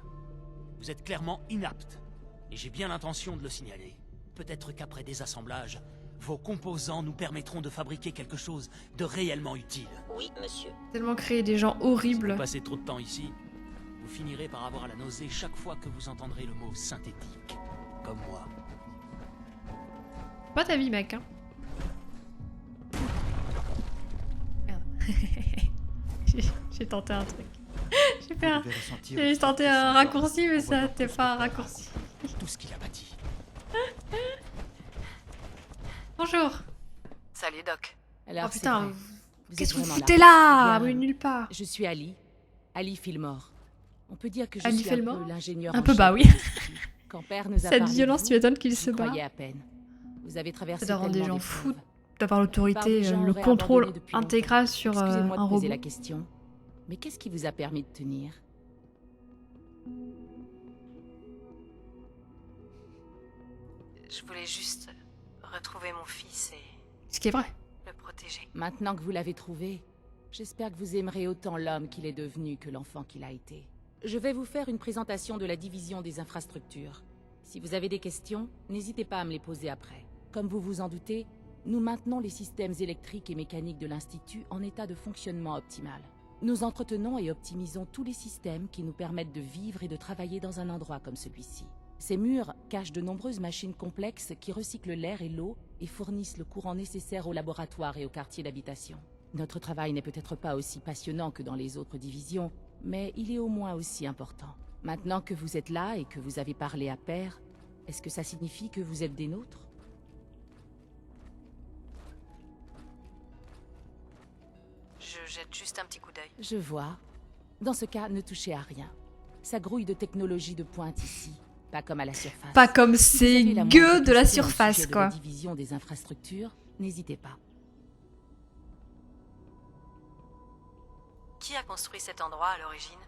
Vous êtes clairement inapte. Et j'ai bien l'intention de le signaler. Peut-être qu'après désassemblage, vos composants nous permettront de fabriquer quelque chose de réellement utile. Oui, monsieur. Tellement créer des gens horribles. Si vous passez trop de temps ici, vous finirez par avoir la nausée chaque fois que vous entendrez le mot synthétique. Comme moi. Pas ta vie, mec, hein. Merde. J'ai tenté un truc. J'ai tenté un raccourci, mais ça n'était pas un raccourci. Tout ce qu'il a bâti. Bonjour. Salut, Doc. Alors, oh putain, vous qu'est-ce que êtes vous vraiment foutez là? Bien, Mais nulle part. Je suis Ali. Ali Fillmore. On peut dire que je Ali suis un Fillmore peu l'ingénieur un en peu, chef bah oui. de l'Institut. Quand Père nous a Cette parlé violence, de tu m'étonnes qu'il j'y se bat. croyais à peine. Vous avez traversé Ça doit rendre des tellement gens d'épreuves. fous d'avoir l'autorité, Plupart des gens le auraient contrôle abandonné depuis intégral longtemps. sur Excusez-moi un de poser robot. la question. Mais qu'est-ce qui vous a permis de tenir? Je voulais juste retrouver mon fils et Ce qui est vrai. le protéger. Maintenant que vous l'avez trouvé, j'espère que vous aimerez autant l'homme qu'il est devenu que l'enfant qu'il a été. Je vais vous faire une présentation de la division des infrastructures. Si vous avez des questions, n'hésitez pas à me les poser après. Comme vous vous en doutez, nous maintenons les systèmes électriques et mécaniques de l'Institut en état de fonctionnement optimal. Nous entretenons et optimisons tous les systèmes qui nous permettent de vivre et de travailler dans un endroit comme celui-ci. Ces murs cachent de nombreuses machines complexes qui recyclent l'air et l'eau et fournissent le courant nécessaire aux laboratoires et aux quartiers d'habitation. Notre travail n'est peut-être pas aussi passionnant que dans les autres divisions, mais il est au moins aussi important. Maintenant que vous êtes là et que vous avez parlé à Père, est-ce que ça signifie que vous êtes des nôtres? Je jette juste un petit coup d'œil. Je vois. Dans ce cas, ne touchez à rien. Ça grouille de technologie de pointe ici, pas comme à la surface. Pas comme Si vous ces avez la gueux moindre de la question au surface, sujet de quoi. la division des infrastructures, n'hésitez pas. Qui a construit cet endroit à l'origine?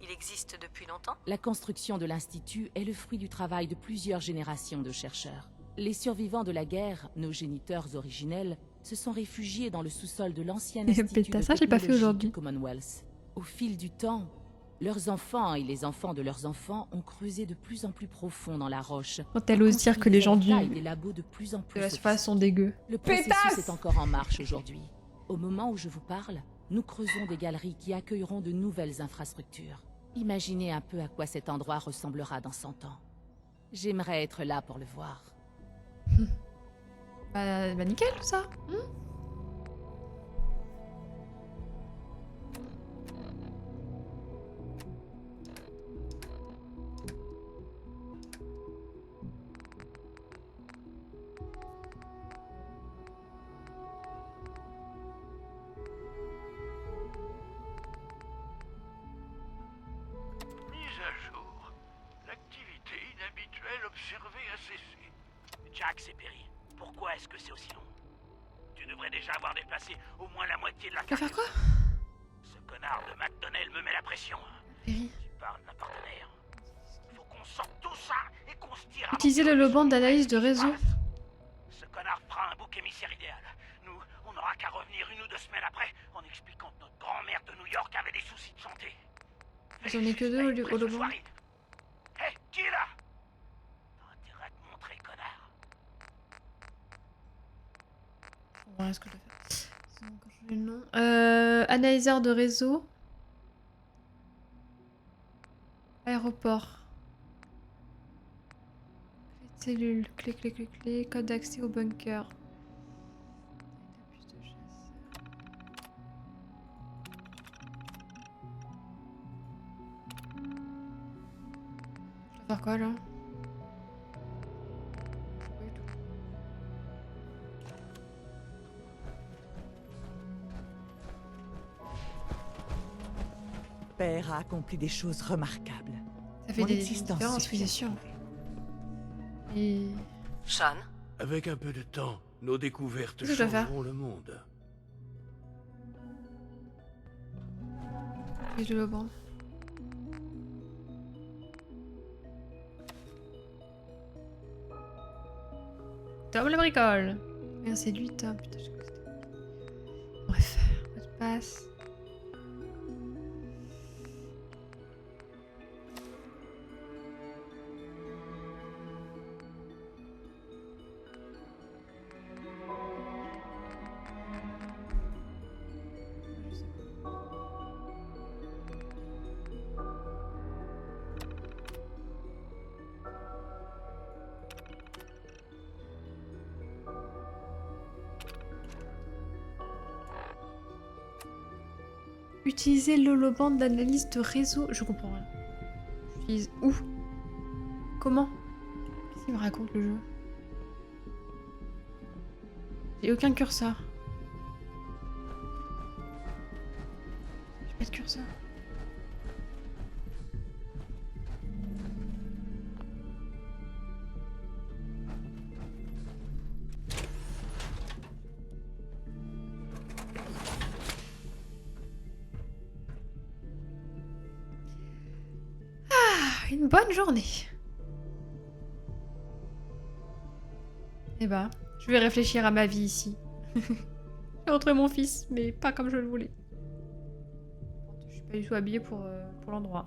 Il existe depuis longtemps? La construction de l'Institut est le fruit du travail de plusieurs générations de chercheurs. Les survivants de la guerre, nos géniteurs originels, se sont réfugiés dans le sous-sol de l'ancien Institut Putain, de ça, j'ai pas fait technologie aujourd'hui. du Commonwealth. Au fil du temps, leurs enfants et les enfants de leurs enfants ont creusé de plus en plus profond dans la roche. Quand elle ose dire que les gens du... Des labos de plus en plus de la surface sont dégueux. Le processus est encore en marche aujourd'hui. Au moment où je vous parle, nous creusons des galeries qui accueilleront de nouvelles infrastructures. Imaginez un peu à quoi cet endroit ressemblera dans 100 ans. J'aimerais être là pour le voir. Bah nickel tout ça. Mise à jour. L'activité inhabituelle observée a cessé. Jack, c'est Perry. Pourquoi est-ce que c'est aussi long? Tu devrais déjà avoir déplacé au moins la moitié de la Tu vas faire quoi? Ce connard de McDonnell me met la pression. Perry. Tu parles d'un partenaire. Faut qu'on sorte tout ça et Utiliser le holoban d'analyse de réseau. Ce connard fera un bouc émissaire idéal. Nous, on n'aura qu'à revenir 1 ou 2 semaines après en expliquant que notre grand-mère de New York avait des soucis de santé. J'en ai que 2 holobans. Hé, qui est là? T'as intérêt à te montrer, connard. Voilà ce que je dois faire. Sinon, quand je fais le nom. Analyseur de réseau. Aéroport. Clé de cellule. Clé. Code d'accès au bunker. Je dois faire quoi là? Père a accompli des choses remarquables. Ça fait Mon des existence différences, suffit oui, à c'est sûr. prouver. Et... Sean? Avec un peu de temps, nos découvertes Qu'est-ce que je dois faire? changeront le monde. Et de l'auban. Tom le bricole. Merde, c'est lui, Tom. Putain, je crois que c'était... Bref, mot de passe. Utiliser l'holoban d'analyse de réseau. Je comprends rien. J'utilise où? Comment? Qu'est-ce qu'il me raconte le jeu? J'ai aucun curseur. J'ai pas de curseur. Une bonne journée. Eh ben, je vais réfléchir à ma vie ici. J'ai retrouvé mon fils, mais pas comme je le voulais. Je suis pas du tout habillée pour l'endroit.